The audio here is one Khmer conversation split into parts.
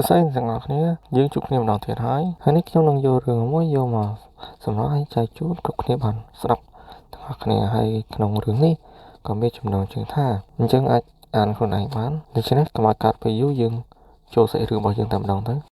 សួស្តីទាំងអស់គ្នាយើងជួបគ្នាម្ដងទៀតហើយនេះខ្ញុំនឹងយករឿងមួយយកមកសម្រាប់ឲ្យចែកជូនគ្រប់គ្នាបានស្ដាប់ទាំងអស់គ្នាហើយក្នុងរឿងនេះក៏មានចំណងជើងថាអញ្ចឹងអាចអានខ្លួនឯងបានដូច្នេះកុំឲ្យកាត់ពេលយូរយើងចូលសាច់រឿងរបស់យើងតែម្ដងទៅ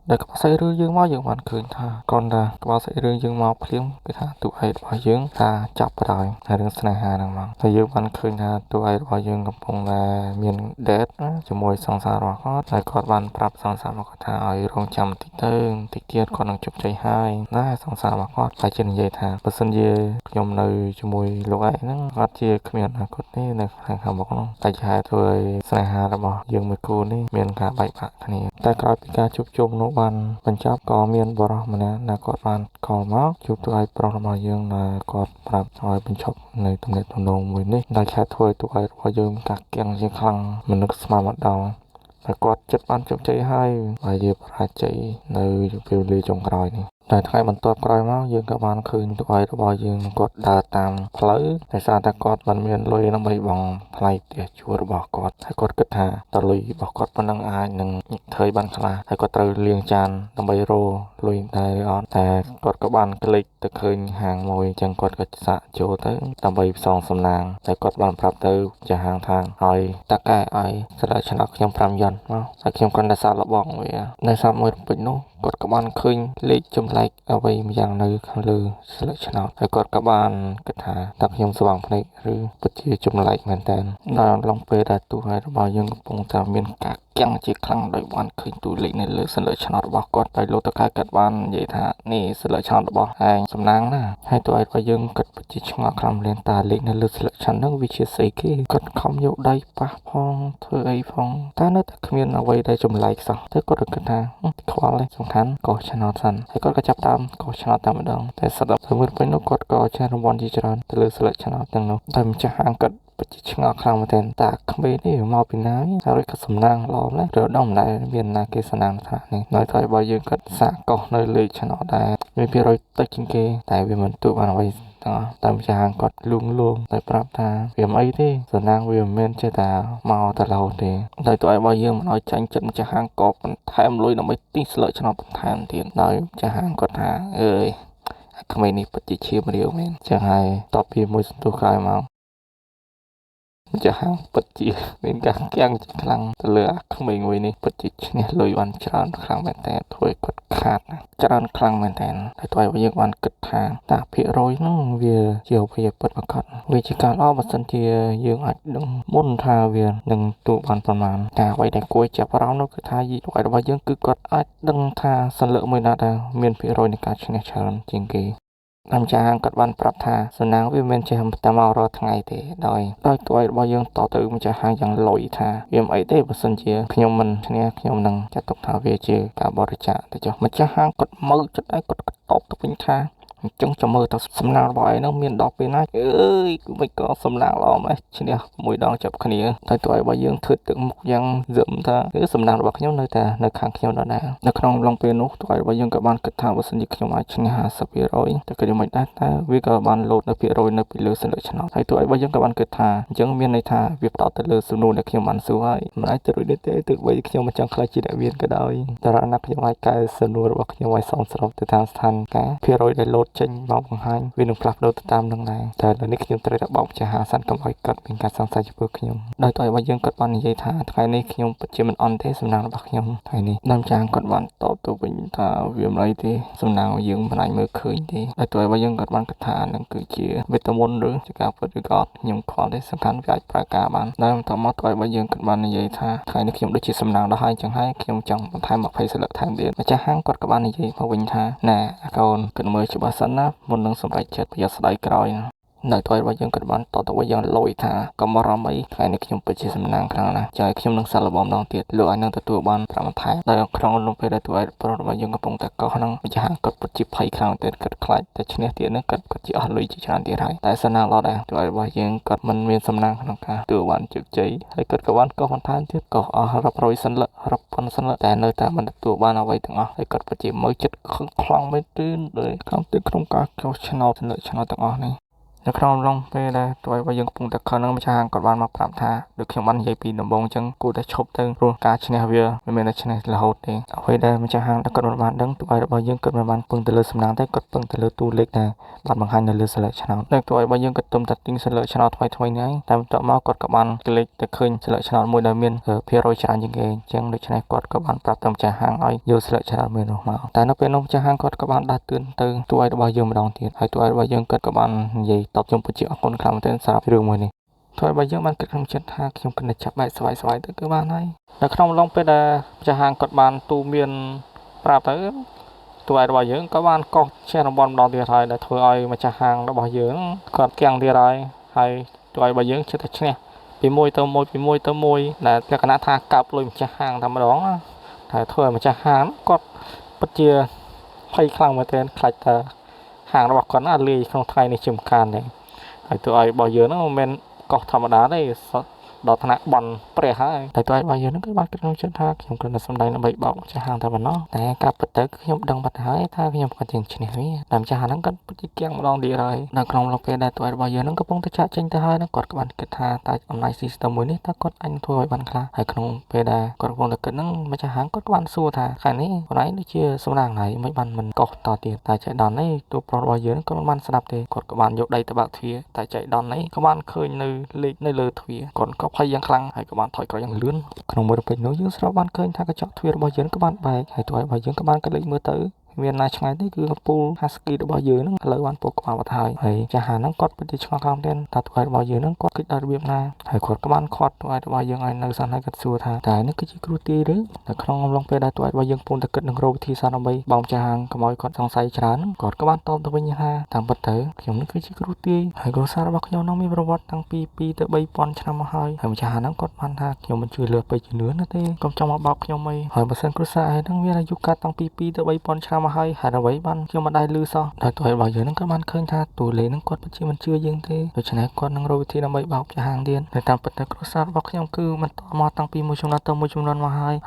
ដែលក្បាលសាច់រឿងយើងមកយើងបានឃើញថាគ្រាន់តែក្បាលសាច់រឿងយើងមកភ្លាមគឺថាតួឯករបស់យើងថាចាប់ផ្ដើមហើយរឿងស្នេហាហ្នឹងមកតែយើងបានឃើញថាតួឯករបស់យើងកំពុងតែមាន date ជាមួយសង្សាររបស់គាត់ហើយគាត់បានប្រាប់សង្សាររបស់គាត់ថាឲ្យរងចាំបន្តិចទៅបន្តិចទៀតគាត់នឹងជោគជ័យហើយណាសង្សាររបស់គាត់តែជានិយាយថាបើសិនជាខ្ញុំនៅជាមួយលោកឯងហ្នឹងគាត់ជាគ្មានអនាគតទេនៅខាងមុខហ្នឹងតែជាហេតុធ្វើឲ្យស្នេហារបស់យើងមួយគូនេះមានការបែកបាក់គ្នាតែក្រោយពីការជួបជុំនោះបានបញ្ចប់ក៏មានបរិះម្នាក់ណាគាត់បានខលមកជួបតួឯកប្រុសរបស់យើងណាគាត់ប្រាប់ឲ្យបញ្ចប់នៅទំនាក់ទំនងមួយនេះដែលខែធ្វើឲ្យតួឯករបស់យើងកាក់គាំងជាខ្លាំងមនុស្សស្មារតីដល់តែគាត់ចិត្តបានជោគជ័យហើយហើយវាបរាជ័យនៅពេលវេលាចុងក្រោយនេះតែថ្ងៃបន្ទាប់ក្រោយមកយើងក៏បានឃើញតួឯករបស់យើងគាត់ដើរតាមផ្លូវដោយសារតែគាត់មិនមានលុយដើម្បីបង់ថ្លៃផ្ទះជួលរបស់គាត់ហើយគាត់គិតថាតលុយរបស់គាត់ប៉ុណ្ណឹងអាចនឹងធ្វើបានខ្លះហើយគាត់ត្រូវលាងចានដើម្បីរកលុយដែរឬអត់តែគាត់ក៏បានក្លេកទៅឃើញហាងមួយអញ្ចឹងគាត់ក៏សាកចូលទៅដើម្បីផ្សងសំណាងតែគាត់បានប្រាប់ទៅចាស់ហាងថាឲ្យតាកែឲ្យស្រាឆ្នោតខ្ញុំ5 យន្តមកហើយខ្ញុំគាត់តែសាកល្បងវានៅសាប់មួយរំពេចនោះគាត់ក៏បានឃើញលេខចម្លែកអ្វីម្យ៉ាងនៅខាងលើស្លឹកឆ្នោតហើយគាត់ក៏បានគិតថាតើខ្ញុំស្វាងភ្នែកឬពិតជាចម្លែកមែនតើដល់ឡងពេលដែលទូហើយរបស់យើងកំពុងតែមានការគាំងជាខ្លាំងដោយបានឃើញតួលេខនៅលើស្លឹកឆ្នោតរបស់គាត់ហើយលោកតកែគាត់បាននិយាយថានេះស្លឹកឆ្នោតរបស់ឯងសំណាងណាហើយតួឯករបស់យើងគាត់ពិតជាឆ្ងល់ខ្លាំងមែនតើលេខនៅលើស្លឹកឆ្នោតហ្នឹងវាជាស្អីគេគាត់ខំយកដៃប៉ះផងធ្វើអីផងតែនៅតែគ្មានអ្វីដែលចម្លែកសោះតែគាត់គិតថាខ្វល់ទេសំខាន់កោះឆ្នោតសិនហើយគាត់ក៏ចាប់តាមកោះឆ្នោតតែម្ដងតែស្ដាប់ទៅមើលពេញនោះគាត់ក៏ចាស់រង្វាន់ជាច្រើនទៅលើស្លឹកឆ្នោតទាំងនោះតែម្ចាស់ហាងគាត់ពិតជាឆ្ងល់ខ្លាំងមែនទែនតាក្មេងនេះមកពីណាហើយក៏សំណាងល្អម្ល៉េះរដំដែរមានណាគេសំណាងថានេះនៅតែបើយើងគាត់សាកកោះនៅលេខឆ្នោតដែរមាន%តិចជាងគេតែវាមិនទូបានអ្វីតែម្ចាស់ហាងគាត់លួងតែប្រាប់ថាវាមិនអីទេសំណាងវាមិនមែនចេះតែមកតែរហូតទេតែតើឲ្យបើយើងមិនឲ្យចាញ់ចិត្តម្ចាស់ហាងក៏បន្ថែមលុយដើម្បីទិញស្លឹកឆ្នោតបន្ថែមទៀតដោយម្ចាស់ហាងគាត់ថាអើយក្មេងនេះពិតជាឈាមរាវមែនចឹងហើយតបពីមួយសន្ទុះក្រោយមកម្ចាស់ហាងពិតជាមានការគាំងខ្លាំងទៅលើអាក្មេងមួយនេះពិតជាឈ្នះលុយបានច្រើនខ្លាំងមែនតើធ្វើឲ្យគាត់ខាតច្រើនខ្លាំងមែនតើហើយតើយើងបានគិតថាតាភាគរយហ្នឹងវាជាអ្វីពិតប្រាកដវាជាការល្អបើសិនជាយើងអាចដឹងមុនថាវានឹងទូបានប្រមាណតែអ្វីដែលគួរចាប់អារម្មណ៍នោះគឺថាយីរបស់យើងគឺគាត់អាចដឹងថាសន្លឹកមួយណាដែលមានភាគរយនៃការឈ្នះច្រើនជាងគេតាមចាងគាត់បានប្រាប់ថាសំណាងវាមិនមែនចេះតែមករាល់ថ្ងៃទេដោយតួឯករបស់យើងតទៅម្ចាស់ហាងយ៉ាងលុយថាវាមិនអីទេបើសិនជាខ្ញុំមិនឈ្នះខ្ញុំនឹងចាត់ទុកថាវាជាការបរិច្ចាគទៅចុះម្ចាស់ហាងគាត់មើលចិត្តឯងគាត់តបទៅវិញថាអញ្ចឹងចាំមើលតើសំណាងរបស់ឯងនឹងមានដល់ពេលណាអើយគឺមិនក៏សំណាងល្អម៉េះឈ្នះមួយដងចាប់គ្នាតែតើរបស់យើងធ្វើទឹកមុខយ៉ាងសឹមថាគឺសំណាងរបស់ខ្ញុំនៅតែនៅខាងខ្ញុំដដែលនៅក្នុងឡុងពេលនោះតើរបស់យើងក៏បានគិតថាបើសិនជាខ្ញុំអាចឈ្នះ50%តែក៏មិនដែរតែវាក៏បានលោតនៅភាគរយនៅពីលើសន្លឹកឆ្នោតហើយតើរបស់យើងក៏បានគិតថាអញ្ចឹងមានន័យថាវាផ្ដោតទៅលើសំណួរដែលខ្ញុំបានសួរហើយមិនអាចទៅរួចទេទើបបីខ្ញុំមិនចង់ខ្លាចជាអ្នកមានក៏ដោយតែរណាខ្ញុំអាចកែសំណួររបស់ខ្ញុំឲ្យសមស្របទៅតាមស្ថានភាពភាគរយដែលលោតចេញមកបង្ហាញវានឹងផ្លាស់ប្ដូរទៅតាមនឹងដែរតែនៅនេះខ្ញុំត្រូវតែបោកចាស់50កុំឲ្យកាត់មានការសង្ស័យចំពោះខ្ញុំដោយតើរបស់យើងគាត់បាននិយាយថាថ្ងៃនេះខ្ញុំពិតជាមិនអន់ទេសំណាងរបស់ខ្ញុំថ្ងៃនេះដើមចាងគាត់បានតបទៅវិញថាវាមិនអីទេសំណាងយើងមិនអាចមើលឃើញទេហើយតើរបស់យើងគាត់បានគិតថានឹងគឺជាវីតាមីនឬជាការពិតឬក៏ខ្ញុំខ្វល់ទេសំខាន់វាអាចប្រើការបានដើមតមកតើរបស់យើងគាត់បាននិយាយថាថ្ងៃនេះខ្ញុំដូចជាសំណាងដល់ហើយចឹងហើយខ្ញុំចង់បន្ថែម20សន្លឹកថែមទៀតម្ចាស់ហាងគាត់ក៏បាននិយាយមកវិញថាណែកូនគិតមើលច្បាស់សិនណាមុននឹងសម្រេចចិត្តប្រយ័ត្នស្ដាយក្រោយនៅថ្ងៃរបស់យើងគាត់បានតទៅវិញយ៉ាងលយថាកុំបារម្ភអីថ្ងៃនេះខ្ញុំពិតជាសំណាងខ្លាំងណាស់ចាយខ្ញុំនឹងសាកល្បងម្ដងទៀតលោកឲ្យនឹងទទួលបាន5បន្ថែមដោយក្នុងលំពេលដែលថ្ងៃប្រុសរបស់យើងកំពុងតែកោះហ្នឹងម្ចាស់ហាងគាត់ពិតជាភ័យខ្លាំងតែគាត់ខ្លាចតែឈ្នះទៀតហ្នឹងគាត់ជាអស់លុយជាច្រើនទៀតហើយតែសំណាងល្អដែរថ្ងៃរបស់យើងគាត់មិនមានសំណាងក្នុងការទទួលបានជោគជ័យហើយគាត់ក៏បានកោះបន្ថែមទៀតកោះអស់រាប់រយសន្លឹករាប់ពាន់សន្លឹកតែនៅតែមិនទទួលបានអ្វីទាំងអស់ហើយគាត់ពិតជាមើលចិត្តខ្លាំងមែនទែនដោយក្នុងការកោះឆ្នោតសន្លឹកឆ្នោតទាំងអស់នេះ នៅក្នុងឡងពេលដែលទោះបីយើងកំពុងតែខឹងនឹងម្ចាស់ហាងគាត់បានមកប្រាប់ថាដូចខ្ញុំបាននិយាយពីដំបូងអញ្ចឹងគួរតែឈប់ទៅព្រោះការឈ្នះវាមិនមែនតែឈ្នះរហូតទេអ្វីដែលម្ចាស់ហាងគាត់បានដឹងទោះបីរបស់យើងគាត់មិនបានពឹងទៅលើសំណាងទេគាត់ពឹងទៅលើតួលេខដែលបានបង្ហាញនៅលើសន្លឹកឆ្នោតតែទោះបីយើងគាត់ទុំតែទិញសន្លឹកឆ្នោតថ្មីនេះតែបន្ទាប់មកគាត់ក៏បានក្លេកទៅឃើញសន្លឹកឆ្នោតមួយដែលមានភាគរយច្រើនជាងគេអញ្ចឹងដូច្នេះគាត់ក៏បានប្រាប់ទៅម្ចាស់ហាងឲ្យយកសន្លឹកឆ្នោតមួយនោះមកតែនៅពេលនោះម្ចាស់ហាងគាត់ក៏បានដាស់តឿនទៅទោះបីរបស់យើងម្ដងទៀតហើយទោះបីរបស់យើងគាត់ក៏បាននិយាយតបជុំពិតជាអរគុណខ្លាំងមែនទែនសម្រាប់រឿងមួយនេះទោះបីយើងបានគិតក្នុងចិត្តថាខ្ញុំគិតតែចាប់បែកស្វាយទៅគឺបានហើយនៅក្នុងឡងពេលដែលម្ចាស់ហាងគាត់បានទូមានប្រាប់ទៅទោះបីរបស់យើងក៏បានកោះឈ្នះរង្វាន់ម្ដងទៀតហើយដែលធ្វើឲ្យម្ចាស់ហាងរបស់យើងគាត់គាំងទៀតហើយទោះបីរបស់យើងចិត្តតែឈ្នះពីមួយទៅមួយដែលលក្ខណៈថាកាប់លុយម្ចាស់ហាងតែម្ដងតែធ្វើឲ្យម្ចាស់ហាងគាត់ពិតជាភ័យខ្លាំងមែនទែនខ្លាចថាហាងរបស់គាត់ណាលាយក្នុងថ្ងៃនេះជាមិនខានទេហើយទោះឲ្យរបស់យើងហ្នឹងមិនមែនកោះធម្មតាទេដល់ថ្នាក់បន់ព្រះហើយតែទោះឲ្យរបស់យើងហ្នឹងគឺបានគិតក្នុងចិត្តថាខ្ញុំគ្រាន់តែសម្ដែងដើម្បីបោកម្ចាស់ហាងតែប៉ុណ្ណោះតែការពិតទៅខ្ញុំដឹងបាត់ហើយថាខ្ញុំគាត់ជាឈ្នះវាតែម្ចាស់ហាងហ្នឹងគាត់ពិតជាគៀងម្ដងទៀតហើយនៅក្នុងលោកពេលដែលទោះឲ្យរបស់យើងហ្នឹងកំពុងតែចាក់ចេញទៅហើយគាត់ក៏បានគិតថាតើអំណាច system មួយនេះតើគាត់អាចធ្វើឲ្យបានខ្លះហើយក្នុងពេលដែលគាត់កំពុងតែគិតហ្នឹងម្ចាស់ហាងគាត់ក៏បានសួរថាខែនេះខ្លួនឯងដូចជាសម្រាប់ថ្ងៃមិនបានមិនកោះតទៀតតែចៃដន្យនេះទូប្រុសរបស់យើងក៏មិនបានស្ដាប់ទេគាត់ក៏បានយកដៃទៅបើកទ្វារតែចៃដន្យនេះក៏បានឃើញនៅលេខនៅលើទ្វារគាត់ក៏ភ័យយ៉ាងខ្លាំងហើយក៏បានថយក្រោយយ៉ាងលឿនក្នុងមួយរំពេចនោះយើងស្រាប់បានឃើញថាកញ្ចក់ទ្វាររបស់យើងក៏បានបែកហើយទោះឲ្យរបស់យើងក៏បានក៏លេចមើលទៅមានណាឆ្ងាយទេគឺពូល Husky របស់យើងហ្នឹងឥឡូវបានពូក្បាលបាត់ហើយចាស់ហាហ្នឹងគាត់ពិតជាឆ្ងល់ខ្លាំងមែនតើទោះឲ្យរបស់យើងហ្នឹងគាត់គិតដល់របៀបណាហើយគាត់ក៏បានខាត់ទោះឲ្យរបស់យើងឲ្យនៅសានហើយគាត់សួរថាតើនេះគឺជាគ្រូទាយឬនៅក្នុងអំឡុងពេលដែលទោះឲ្យរបស់យើងពូនតែគិតនឹងរកវិធីសាស្ត្រដើម្បីបោកចាស់ហាងកុំឲ្យគាត់សង្ស័យច្រើនគាត់ក៏បានតបទៅវិញថាតាមពិតទៅខ្ញុំនេះគឺជាគ្រូទាយហើយគ្រួសាររបស់ខ្ញុំហ្នឹងមានប្រវត្តិតាំងពី2ទៅ3000ឆ្នាំមកហើយម្ចាស់ហាហ្នឹងគាត់បានថាខ្ញុំមិនជឿលើពេជ្រជំនឿណាទេកុំចង់មកបោកខ្ញុំអីហើយបើសិនគ្រួសារឯហ្នឹងមានអាយុកាលតាំងពី2ទៅ3000ឆ្នាំមកហើយហើយអ្វីបានខ្ញុំមិនដែលឮសោះហើយទោះឲ្យរបស់យើងហ្នឹងក៏បានឃើញថាតួលេខហ្នឹងគាត់ពិតជាមិនជឿយើងទេដូច្នេះគាត់នឹងរកវិធីដើម្បីបោកចាស់ហាងទៀតតែតាមពិតទៅគ្រួសាររបស់ខ្ញុំគឺមិនតមកតាំងពីមួយជំនាន់ទៅមួយជំនាន់មកហើ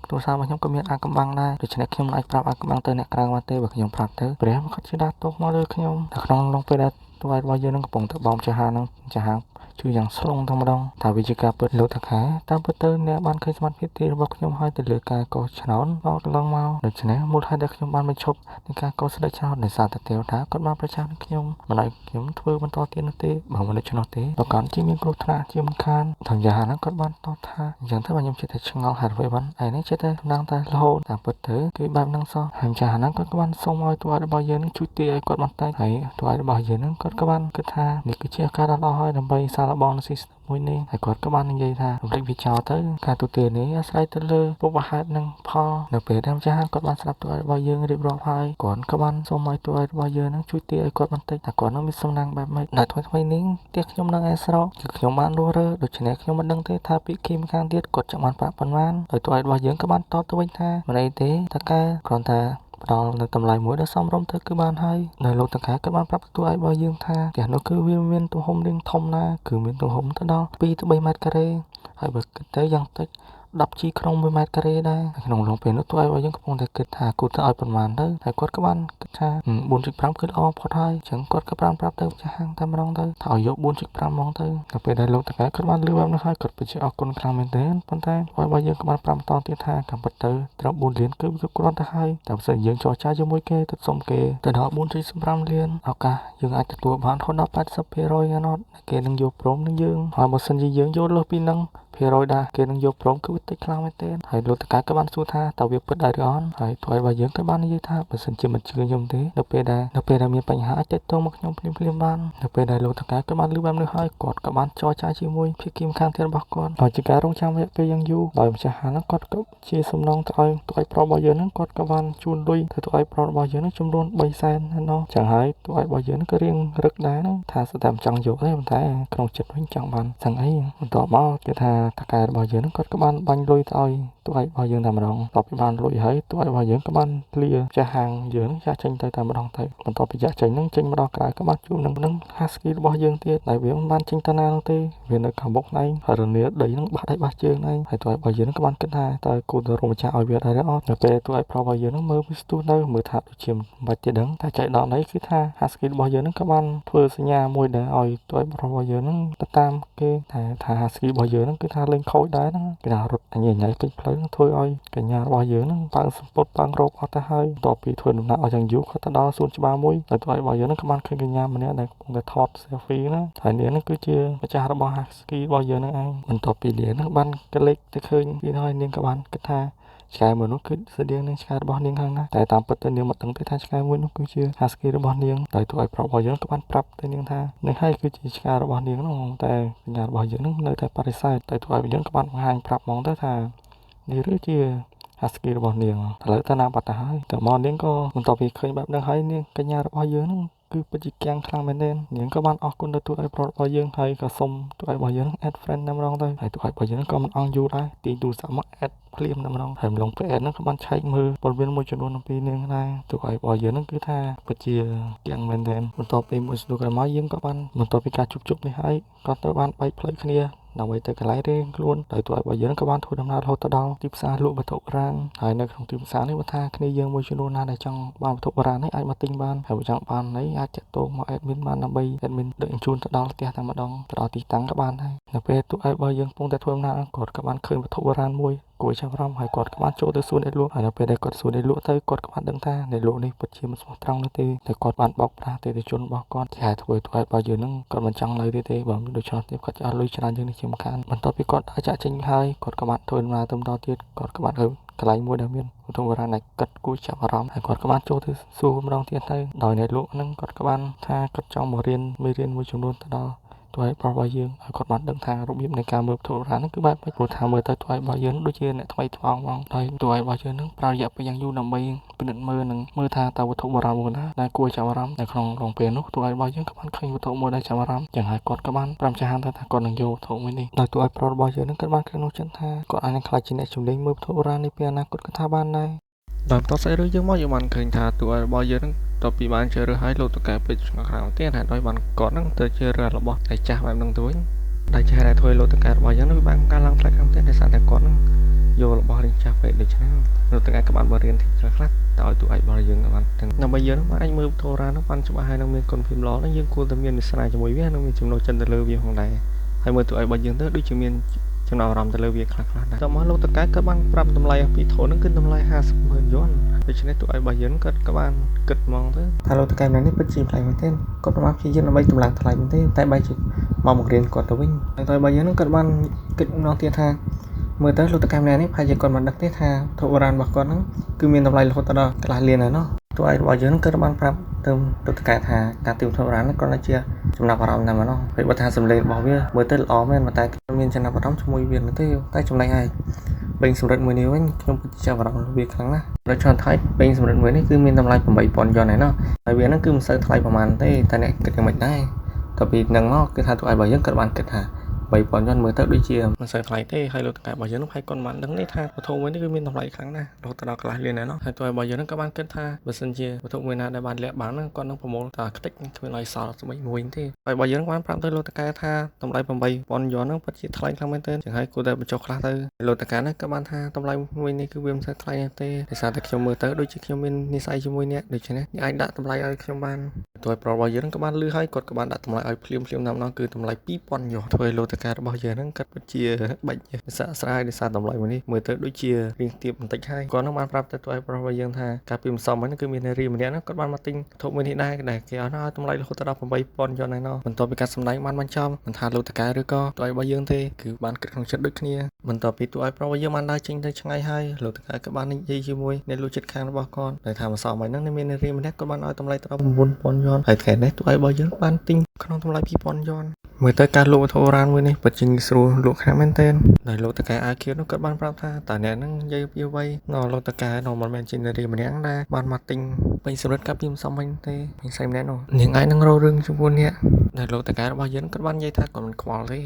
យគ្រួសាររបស់ខ្ញុំក៏មានអាកំបាំងដែរដូច្នេះខ្ញុំអាចប្រាប់អាកំបាំងទៅអ្នកក្រៅមកទេបើខ្ញុំប្រាប់ទៅព្រះគាត់ជាដាក់ទោសមកលើខ្ញុំតែក្នុងឡងពេលដែលទោះឲ្យរបស់យើងហ្នឹងកំពុងតែបោកចាស់ហាងហ្នឹងចាស់ហាងជួយយ៉ាងស្លងតែម្ដងថាវាជាការពិតលោកតាខាតាមពិតទៅអ្នកបានឃើញសមត្ថភាពទីរបស់ខ្ញុំហើយទៅលើការកោសឆ្នោតមកកន្លងមកដូច្នេះមូលហេតុដែលខ្ញុំបានបញ្ឈប់នឹងការកោសស្ដេចឆ្នោតដោយសារតែទេវតាគាត់បានប្រឆាំងនឹងខ្ញុំមិនឲ្យខ្ញុំធ្វើបន្តទៀតនោះទេបើមិនដូច្នោះទេប្រកាសជាមានគ្រោះថ្នាក់ជាមិនខានថងយ៉ាហ្នឹងគាត់បានតបថាអញ្ចឹងទៅខ្ញុំចិត្តតែឆ្ងល់ហេតុអ្វីបានឯនេះចិត្តតែដំណងតែរហូតតាមពិតទៅគឺបែបហ្នឹងសោះហើយចាស់ហ្នឹងគាត់ក៏បានសុំឲ្យទោះរបស់យើងនឹងជួយទាយឲ្យគាត់បន្តិចហើយទោះរបស់យើងនឹងគាត់ក៏បានគិតថានេះគឺជាឱកាសដ៏ល្អហើយដើម្បីសាឡបងស៊ីមួយនេះហើយគាត់ក៏បាននិយាយថារំលឹកវាចោលទៅការទូទាយនេះអាស្រ័យទៅលើពុបហេតុនិងផលនៅពេលដែលម្ចាស់គាត់បានស្ដាប់ទូរបស់យើងរៀបរាប់ហើយគាត់ក៏បានសូមឲ្យទូរបស់យើងនឹងជួយទាយឲ្យគាត់បន្តិចថាគាត់នឹងមានសំណាងបែបម៉េចនៅថ្មីនេះផ្ទះខ្ញុំនៅឯស្រុកគឺខ្ញុំបានរស់រើដូច្នេះខ្ញុំមិនដឹងទេថាពីគីម្ខាងទៀតគាត់ចង់បានប្រាក់ប៉ុន្មានហើយទូរបស់យើងក៏បានតបទៅវិញថាមិនអីទេតែកែគ្រាន់តែផ្ដល់នៅតម្លៃមួយដែលសមរម្យទៅគឺបានហើយនៅលោកតង្កាក៏បានប្រាប់ទទួលឲ្យរបស់យើងថាផ្ទះនោះគឺវាមានទំហំរាងធំណាស់គឺមានទំហំទៅដល់2ទៅ3ម៉ែត្រការ៉េហើយបើគិតទៅយ៉ាងតិច10 G ក្នុង1ម៉ែត្រការ៉េដែរក្នុងឡងពេលនោះទូឲ្យរបស់យើងកំពុងតែគិតថាគូទៅឲ្យប្រមាណទៅហើយគាត់ក៏បានគិតថា 4.5 គឺល្អផុតហើយអញ្ចឹងគាត់ក៏ប្រាប់ទៅចាស់ហាងតែម្ដងទៅថាឲ្យយក 4.5 ហ្មងទៅដល់ពេលដែលលោកតង្កាគាត់បានលឺបែបនោះហើយគាត់ពិតជាអរគុណខ្លាំងមែនទែនប៉ុន្តែរបស់យើងក៏បានប្រាប់បន្តទៀតថាតាមពិតទៅត្រូវ4លានគឺវាគ្រាន់តែហើយតែបើសិនយើងចរចាជាមួយគេទៅសុំគេទៅដល់ 4.5 លានឱកាសយើងអាចទទួលបានរហូតដល់ 80% ណាត់គេនឹងយកព្រមនឹងយើងហើយបើសិនជាយើងយកលើសពីនឹង%ដែរគេនឹងយកព្រមគឺវាតិចខ្លាំងមែនទែនហើយលោកតកាក៏បានសួរថាតើវាពិតដែរឬអត់ហើយថ្លៃរបស់យើងក៏បាននិយាយថាបើសិនជាមិនជឿខ្ញុំទេនៅពេលដែលមានបញ្ហាអាចទាក់ទងមកខ្ញុំភ្លាមបាននៅពេលដែលលោកតកាក៏បានលើបែបនេះហើយគាត់ក៏បានចរចាជាមួយភាគីម្ខាងទៀតរបស់គាត់ហើយជាការរងចាំរយៈពេលយ៉ាងយូរដោយម្ចាស់ហាងហ្នឹងគាត់ក៏ជាសំណងទៅឲ្យថ្លៃប្រុសរបស់យើងហ្នឹងគាត់ក៏បានជូនលុយទៅថ្លៃប្រុសរបស់យើងហ្នឹងចំនួន300,000ណោះចឹងហើយថ្លៃរបស់យើងហ្នឹងក៏រៀងរឹកដែរហ្នឹងថាស្ដាប់ចង់យកទេប៉ុន្តែក្នុងចិត្តវិញចង់បានសឹងអីបន្ទាប់មកគេថា តាកែរបស់យើងហ្នឹងគាត់ក៏បានបាញ់លុយទៅឲ្យទូឯករបស់យើងតែម្ដងតបពីបានលុយហើយទូឯករបស់យើងក៏បានលាចាស់ហាងយើងហ្នឹងចាស់ចេញទៅតែម្ដងទៅបន្ទាប់ពីចាស់ចេញហ្នឹងចេញមកដល់ក្រៅក៏បានជួបនឹង husky របស់យើងទៀតតែវាមិនបានចេញទៅណានោះទេវានៅខាងមុខឯងហើយរនាដីហ្នឹងបាត់ឲ្យបាត់ជើងឯងហើយទូឯករបស់យើងហ្នឹងក៏បានគិតថាតើគូទៅរកម្ចាស់ឲ្យវាដែរឬអត់នៅពេលទូឯកប្រុសរបស់យើងហ្នឹងមើលវាស្ទុះនៅមើលថាដូចជាមិនបាច់ទេដឹងតែចៃដន្យនេះគឺថា husky របស់យើងហ្នឹងក៏បានធ្វើសញ្ញាមួយដែរឲ្យទូឯកប្រុសរបស់យើងហ្នឹងទៅតាមគេថា husky របស់យើងហ្នឹងគឺថាលេងខូចដែរហ្នឹងគេថារត់ញ៉ៃញ៉ៃពេញផ្លូវហ្នឹងធ្វើឲ្យកញ្ញារបស់យើងហ្នឹងបើសម្ពុតបើរោគអត់ទៅហើយបន្ទាប់ពីធ្វើដំណើរឲ្យយ៉ាងយូរគាត់ទៅដល់សួនច្បារមួយហើយទូឯករបស់យើងហ្នឹងក៏បានឃើញកញ្ញាម្នាក់ដែលកំពុងតែថត selfie ណាហើយនាងហ្នឹងគឺជាម្ចាស់របស់ husky របស់យើងហ្នឹងឯងបន្ទាប់ពីនាងហ្នឹងបានកលេចទៅឃើញពីហើយនាងក៏បានគិតថាឆ្កែមួយនោះគឺស្តៀងនឹងឆ្កែរបស់នាងហ្នឹងណាតែតាមពិតទៅនាងមិនដឹងទេថាឆ្កែមួយនោះគឺជា husky របស់នាងហើយទូឯកប្រុសរបស់យើងក៏បានប្រាប់ទៅនាងថានេះហើយគឺជាឆ្កែរបស់នាងហ្នឹងតែកញ្ញារបស់យើងហ្នឹងនៅតែបដិសេធតែទូឯកយើងក៏បានបង្ហាញប្រាប់ហ្មងទៅថានេះឬជា husky របស់នាងឥឡូវទៅណាបាត់ទៅហើយតែមកនាងក៏បន្ទាប់ពីឃើញបែបហ្នឹងហើយនាងកញ្ញារបស់យើងហ្នឹងគឺពិតជាកាំងខ្លាំងមែនទែននាងក៏បានអរគុណទៅទូឯកប្រុសរបស់យើងហើយក៏សុំទូឯករបស់យើង add friend តែម្ដងទៅហើយទូឯករបស់យើងក៏មិនអង់យូរដែរទាញទូរស័ព្ទមក add ភ្លាមតែម្ដងហើយម្លងពេល add ហ្នឹងក៏បានឆែកមើលព័ត៌មានមួយចំនួនអំពីនាងដែរទូឯករបស់យើងហ្នឹងគឺថាពិតជាកាំងមែនទែនបន្ទាប់ពីមួយស្ទុះក្រោយមកយើងក៏បានបន្ទាប់ពីការជួបជុំនេះហើយក៏ទៅបានបែកផ្លូវគ្នាដើម្បីទៅកន្លែងរៀងខ្លួនដោយទូឯករបស់យើងក៏បានធ្វើដំណើររហូតទៅដល់ទីផ្សារលក់វត្ថុបុរាណហើយនៅក្នុងទីផ្សារនេះបើថាគ្នាយើងមួយចំនួនណាដែលចង់បានវត្ថុបុរាណនេះអាចមកទិញបានហើយបើចង់បាននេះអាចចាក់ទងមក admin បានដើម្បី admin ដឹកជញ្ជូនទៅដល់ផ្ទះតែម្ដងទៅដល់ទីតាំងក៏បានដែរនៅពេលទូឯករបស់យើងកំពុងតែធ្វើដំណើរគាត់ក៏បានឃើញវត្ថុបុរាណមួយគួរចាប់អារម្មណ៍ហើយគាត់ក៏បានចូលទៅសួនអ្នកលក់ហើយនៅពេលដែលគាត់សួនអ្នកលក់ទៅគាត់ក៏បានដឹងថាអ្នកលក់នេះពិតជាមិនស្មោះត្រង់នោះទេតែគាត់បានបោកប្រាស់អតិថិជនរបស់គាត់គេហៅធ្វើទូឯករបស់យើងហ្នឹងគាត់មិនចង់នៅទេបើមិនដូច្នោះទេគាត់จะអត់លុយច្រើនជាងនេះជាមិនខានបន្ទាប់ពីគាត់ដើរចាក់ចេញហើយគាត់ក៏បានធ្វើដំណើរទៅបន្តទៀតគាត់ក៏បានទៅកន្លែងមួយដែលមានវត្ថុបុរាណដែលគាត់គួរចាប់អារម្មណ៍ហើយគាត់ក៏បានចូលទៅសួរម្ដងទៀតទៅដោយអ្នកលក់ហ្នឹងគាត់ក៏បានថាគាត់ចង់មករៀនមេរៀនមួយចំនួនទៅដល់ទូឯកប្រុសរបស់យើងហើយគាត់បានដឹងថារបៀបនៃការមើលវត្ថុបុរាណហ្នឹងគឺបែបម៉េចព្រោះថាមើលទៅទូឯករបស់យើងដូចជាអ្នកថ្មីថ្មោងហ្មងដោយទូឯករបស់យើងហ្នឹងប្រើរយៈពេលយ៉ាងយូរដើម្បីពិនិត្យមើលនិងមើលថាតើវត្ថុបុរាណមួយណាដែលគួរចាប់អារម្មណ៍នៅក្នុងរងពេលនោះទូឯករបស់យើងក៏បានឃើញវត្ថុមួយដែលចាប់អារម្មណ៍យ៉ាងហើយគាត់ក៏បានប្រាប់ចាស់ហាងថាគាត់នឹងយកវត្ថុមួយនេះដោយទូឯកប្រុសរបស់យើងហ្នឹងគាត់បានក្នុងចិត្តថាគាត់អាចនឹងខ្លាចជាអ្នកជំនាញមើលវត្ថុបុរាណនេះពេលអនាគតគាត់ថាបានដែរដោយបន្តស្អីរឿងយើងមកយើងបានឃើញថាទូឯករបស់យើងហ្នឹងតពីបានជ្រើសរើសឲ្យលោកតកែពេជ្រឆ្ងល់ខ្លាំងទៀតហើយដោយបានគាត់ហ្នឹងទៅជ្រើសរើសរបស់តែចាស់បែបហ្នឹងទៅវិញដែលចាស់ដែលធ្វើលោកតកែរបស់យើងហ្នឹងវាបានការឡើងថ្លៃខ្លាំងទៀតដោយសារតែគាត់ហ្នឹងយករបស់រៀងចាស់ពេកដូច្នេះលោកតកែក៏បានបរៀនទីខ្លះទៅឲ្យទូឯករបស់យើងបានទាំងដើម្បីយើងហ្នឹងអាចមើលទូរ៉ាហ្នឹងបានច្បាស់ហើយនឹងមានគុណភាពល្អហ្នឹងយើងគួរតែមាននិស្ស័យជាមួយវានិងមានចំណូលចិត្តទៅលើវាផងដែរហើយមើលទូឯករបស់យើងទៅដូចជាមានចំណាប់អារម្មណ៍ទៅលើវាខ្លះៗដែរតមកលោកតកែក៏បានប្រាប់តម្លៃពីធនហ្នឹងគឺតម្លៃ 50,000 យន់ដូច្នេះទូឯករបស់យើងគាត់ក៏បានគិតហ្មងទៅថាលោកតកែម្នាក់នេះពិតជាថ្លៃមែនទេគាត់ប្រមាណព្យាយាមដើម្បីតម្លើងថ្លៃមែនទេតែបែរជាមកបង្រៀនគាត់ទៅវិញហើយទូឯករបស់យើងហ្នឹងគាត់បានគិតម្ដងទៀតថាមើលទៅលោកតកែម្នាក់នេះប្រហែលជាគាត់មិនដឹងទេថាធុបុរាណរបស់គាត់ហ្នឹងគឺមានតម្លៃរហូតដល់កន្លះលានហើយណោះទូឯករបស់យើងហ្នឹងគាត់បានប្រាប់ទៅលោកតកែថាការទិញធុបុរាណហ្នឹងគ្រាន់តែជាចំណាប់អារម្មណ៍តែម្ដងហើយបើថាសម្លេងរបស់វាមើលទៅល្អមែនតែមានចំណាប់អារម្មណ៍ជាមួយវាទេតែចំណែកឯបេងសម្រិតមួយនេះវិញខ្ញុំពិតជាចាប់អារម្មណ៍វាខ្លាំងណាស់ដោយឆ្លងថៃបេងសម្រិតមួយនេះគឺមានតម្លៃ 8,000 យន់ហើយណោះហើយវាហ្នឹងគឺមិនសូវថ្លៃប្រហែលទេតែអ្នកគិតយ៉ាងម៉េចដែរតពីហ្នឹងមកគឺថាទូឯករបស់យើងគាត់បានគិតថា 3,000 យន់មើលទៅដូចជាមិនសូវថ្លៃទេហើយលោកតកែរបស់យើងហ្នឹងហើយគាត់បានដឹងនេះថាវត្ថុមួយនេះគឺមានតម្លៃខ្លាំងណាស់រហូតដល់កន្លះលានហើយណោះហើយទូឯករបស់យើងហ្នឹងក៏បានគិតថាបើសិនជាវត្ថុមួយណាដែលបានលាក់បានហ្នឹងគាត់នឹងប្រមូលតែខ្ទេចគ្មានឲ្យសល់ស្មីមួយទេហើយរបស់យើងបានប្រាប់ទៅលោកតកែថាតម្លៃ 8,000 យន់ហ្នឹងពិតជាថ្លៃខ្លាំងមែនទែនចឹងហើយគួរតែបញ្ចុះខ្លះទៅលោកតកែហ្នឹងក៏បានថាតម្លៃមួយនេះគឺវាមិនសូវថ្លៃទេដោយសារតែខ្ញុំមើលទៅដូចជាខ្ញុំមាននិស្ស័យជាមួយអ្នកដូច្នេះអ្នកអាចដាក់តម្លៃឲ្យខ្ញុំបានទូឯកប្រុសរបស់យើងក៏បានលឺហើយគាត់ក៏បានដាក់តម្លៃឲ្យភ្លាមតាមនោះគឺតម្លៃ 2,000 យន់ធ្វើឲ្យលោកតកែរបស់យើងហ្នឹងគាត់ពិតជាបាច់សាកស្រាយដោយសារតម្លៃមួយនេះមើលទៅដូចជារៀងទាបបន្តិចហើយគាត់នឹងបានប្រាប់ទៅទូឯកប្រុសរបស់យើងថាការពីម្សិលមិញគឺមាននារីម្នាក់ហ្នឹងគាត់បានមកទិញវត្ថុមួយនេះដែរដែលគេឲ្យតម្លៃរហូតដល់ 8,000 យន់ហើយណោះបន្ទាប់ពីការសម្ដែងបានបញ្ចប់មិនថាលោកតកែឬក៏ទូឯករបស់យើងទេគឺបានគិតក្នុងចិត្តដូចគ្នាបន្ទាប់ពីទូឯកប្រុសរបស់យើងបានដើរចេញទៅឆ្ងាយហើយលោកតកែក៏បាននិយាយជាមួយអ្នកលក់ចិត្តខាងរបស់គាត់ដែលថាម្សិលមិញហ្នឹងមាននារីម្នាក់គាត់បានឲ្យតម្លៃទៅដល់ 9,000 យន់ហើយថ្ងៃនេះទូឯករបស់យើងបានទិញក្នុងតម្លៃ 2,000 យន់មើលទៅការលក់វត្ថុបុរាណមួយនេះពិតជាងាយស្រួលលក់ខ្លាំងមែនទែនដោយលោកតកែអាខៀវនោះគាត់បានប្រាប់ថាតើអ្នកហ្នឹងនិយាយពីអ្វីនោះលោកតកែនោះមិនមែនជានារីម្នាក់ដែរបានមកទិញពេញសម្រិតកាពីម្សិលមិញទេពេញស្អីម្នាក់នោះនាងឯងនឹងរករឿងជាមួយអ្នកដែលលោកតកែរបស់យើងគាត់បាននិយាយថាគាត់មិនខ្វល់ទេ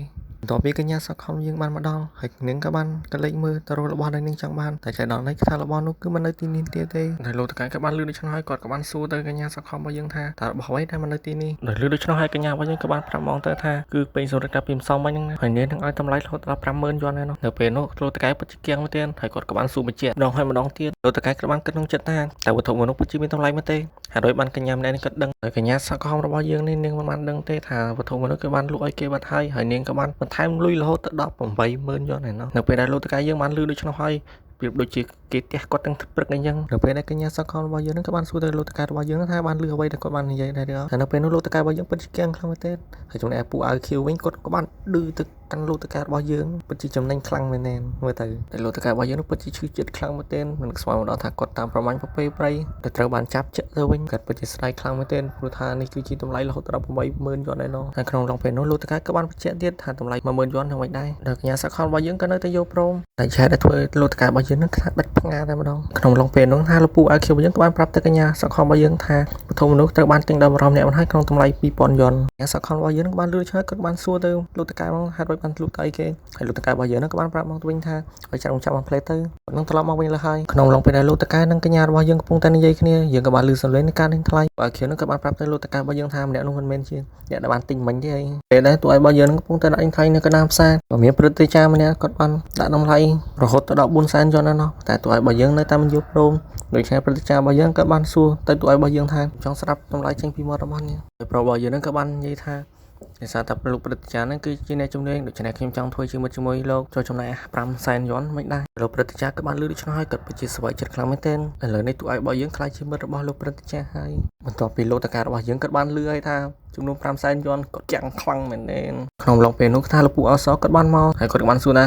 តពីកញ្ញាសខំយើងបានមកដល់ហើយនាងក៏បានក៏លេចមើលទៅរករបស់ដែលនាងចង់បានតែចៃដន្យនេះថារបស់នោះគឺមិននៅទីនេះទៀតទេហើយលោកតកែក៏បានលឺដូច្នោះហើយគាត់ក៏បានសួរទៅកញ្ញាសខំរបស់យើងថាតើរបស់អ្វីដែលមិននៅទីនេះដោយលឺដូច្នោះហើយកញ្ញារបស់យើងក៏បានប្រាប់ហ្មងទៅថាគឺពេញសូរិតកាពីម្សិលមិញហ្នឹងហើយនាងនឹងឲ្យតម្លៃរហូតដល់ 50000 យន់ហើយនោះនៅពេលនោះលោកតកែពិតជាគៀងមែនទេហើយគាត់ក៏បានសួរបញ្ជាក់ម្ដងហើយម្ដងទៀតលោកតកែក៏បានគិតក្នុងចិត្តថាតើវត្ថុមួយនោះពិតជាមានតម្លៃមែនទេហើយដោយបានកញ្ញាម្នាក់នេះគាត់ដឹងហើយកញ្ញាសខំរបស់យើងនេះនាងមិនបានដឹងទេថាវត្ថុមួយនោះគឺបានលក់ឲ្យគេបាត់ហើយនាងក៏បានបន្ថែមលុយរហូតទៅដល់ 80000 យន់ហើយនោះនៅពេលដែលលោកតកែយើងបានលឺដូច្នោះហើយប្រៀបដូចជាគេផ្ទះគាត់ទាំងព្រឹកអញ្ចឹងនៅពេលដែលកញ្ញាសកលរបស់យើងនឹងក៏បានសួរទៅលោកតកែរបស់យើងថាបានលឺអ្វីដែលគាត់បាននិយាយដែរទេហើយនៅពេលនោះលោកតកែរបស់យើងពិតជាគៀងខ្លាំងមែនទេហើយចំណែកពូអាវខៀវវិញគាត់ក៏បានឌឺទៅកាន់លោកតកែរបស់យើងពិតជាចំណេញខ្លាំងមែនទេមើលទៅតែលោកតកែរបស់យើងនោះពិតជាឈឺចិត្តខ្លាំងមែនទេមិនស្មានមកដល់ថាគាត់តាមប្រមាញ់ប្រពេព្រៃតែត្រូវបានចាប់ចិត្តទៅវិញគាត់ពិតជាស្រែកខ្លាំងមែនទេព្រោះថានេះគឺជាតម្លៃរហូតដល់ 80000 យន់ឯណោះហើយក្នុងឡងពេលនោះលោកតកែក៏បានបញ្ជាក់ទៀតថាតម្លៃ 10000 យន់ហ្នឹងវិញដែរដល់កញ្ញាសកលរបស់យើងក៏នៅតែយកព្រមតែឆែដែលធ្វើលោកតកែរបស់យើងនឹងថាដាច់ផ្ងាតែម្ដងក្នុងឡងពេលនោះថាលោកពូអាខៀវរបស់យើងក៏បានប្រាប់ទៅកញ្ញាសកលរបស់យើងថាវត្ថុមនុស្សត្រូវបានទិញដោយបរិមម្នាក់មិនហើយក្នុងតម្លៃ 2000 យន់កញ្ញាសកលរបស់យើងនឹងបានលឺឆ្លើយគាត់បានសួរទៅលោកតកែមកហេតុអ្វីបានលូកទៅអីគេហើយលោកតកែរបស់យើងនឹងក៏បានប្រាប់មកវិញថាឲ្យចាំបានផ្លេតទៅគាត់នឹងត្រឡប់មកវិញលើហើយក្នុងឡងពេលដែលលោកតកែនិងកញ្ញារបស់យើងកំពុងតែនិយាយគ្នាយើងក៏បានលឺសំឡេងនៃការដេញថ្លៃបើខៀវនឹងក៏បានប្រាប់ទៅលោកតកែរបស់យើងថាម្នាក់នោះមិនមែនជាអ្នកដែលបានទិញមិញទេហើយពេលដែលតួឯរបស់យើងនឹងកំពុងតែដាក់ដេញថ្លៃនៅកណ្ដាលផ្សារក៏មានព្រឹទ្ធាចារ្យម្នាក់គាត់បានដាក់តម្លៃរហូតទៅដល់ 400,000 យន់ណោះតែតួឯរបស់យើងនៅតែមិនយល់ព្រមដូច្នេះព្រឹទ្ធាចារ្យរបស់យើងក៏បានសួរទៅតួឯរបស់យើងថាចង់ស្ដាប់តម្លៃចេញពីមាត់របស់នាងហើយប្រុសរបស់យើងនឹងក៏បាននិយាយថាដោយសារតែលោកព្រឹទ្ធាចារ្យហ្នឹងគឺជាអ្នកជំនាញដូច្នេះខ្ញុំចង់ធ្វើជាមិត្តជាមួយលោកចូលចំណាយ 500,000 យន់មិនដែរលោកព្រឹទ្ធាចារ្យក៏បានលឺដូច្នោះហើយគាត់ពិតជាស្វែងចិត្តខ្លាំងមែនទែនឥឡូវនេះតួឯរបស់យើងខ្លាចជាមិត្តរបស់លោកព្រឹទ្ធាចារ្យហើយបន្ទាប់ពីលោកតកែរបស់យើងគាត់បានលឺហើយថាចំនួន 500,000 យន់គាត់យ៉ាងខ្លាំងមែនទែនក្នុងឡងពេលនោះថាលោកពូអសគាត់បានមកហើយគាត់ក៏បានសួរថ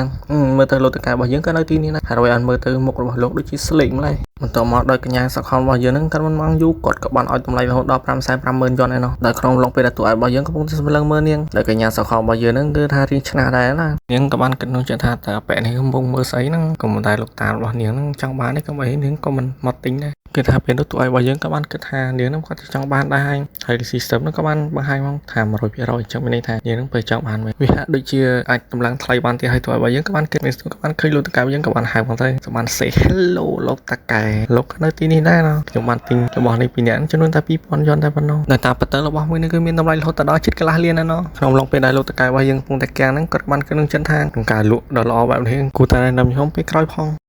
ាមើលទៅលោកតកែរបស់យើងក៏នៅទីនេះដែរហើយឲ្យមើលទៅមុខរបស់លោកដូចជាស្លេកម្ល៉េះបន្ទាប់មកដោយកញ្ញាសកលរបស់យើងហ្នឹងគាត់មិនមកយូរគាត់ក៏បានឲ្យតម្លៃរហូតដល់ 550,000 យន់ឯណោះដល់ក្នុងឡងពេលដែលតួឯរបស់យើងកំពុងតែសម្លឹងមើលនាងដោយកញ្ញាសកលរបស់យើងហ្នឹងគឺថារៀងឆ្នះដែរណានាងក៏បានគិតក្នុងចិត្តថាតើប៉ែនេះកំពុងមើលស្អីហ្នឹងក៏មិនតែលោកតារបស់នាងហ្នឹងចង់បានទេក៏មិននាងក៏មិនមកទិញដែរគឺថាពេលនោះតួឯរបស់យើងក៏បានគិតថានាងហ្នឹងគាត់ចង់បានដែរហើយ system ហ្នឹងក៏បានបង្ហាញមកថា 100% អញ្ចឹងមានន័យថានាងហ្នឹងពេលចង់បានវាហាក់ដូចជាអាចតម្លៃថ្លៃបានទៀតហើយតួឯរបស់យើងក៏បានគិតមានក៏បានឃើញលោកតកែយើងក៏បានហៅមកទៅក៏បាន say hello លោកតកែលោកនៅទីនេះដែរណាខ្ញុំបានទិញរបស់នេះពីអ្នកចំនួនតែ 2000 យន់តែប៉ុណ្ណោះតែតាមពិតទៅរបស់មួយនេះគឺមានតម្លៃរហូតដល់ជិតកន្លះលានដែរណោះក្នុងឡងពេលដែលលោកតកែរបស់យើងកំពុងតែកាំងហ្នឹងគាត់បានគិតនឹងចិត្តថាក្នុងការលក់ដ៏ល្អបែបនេះគួរតែនាំខ្ញុំពេលក្រោយផង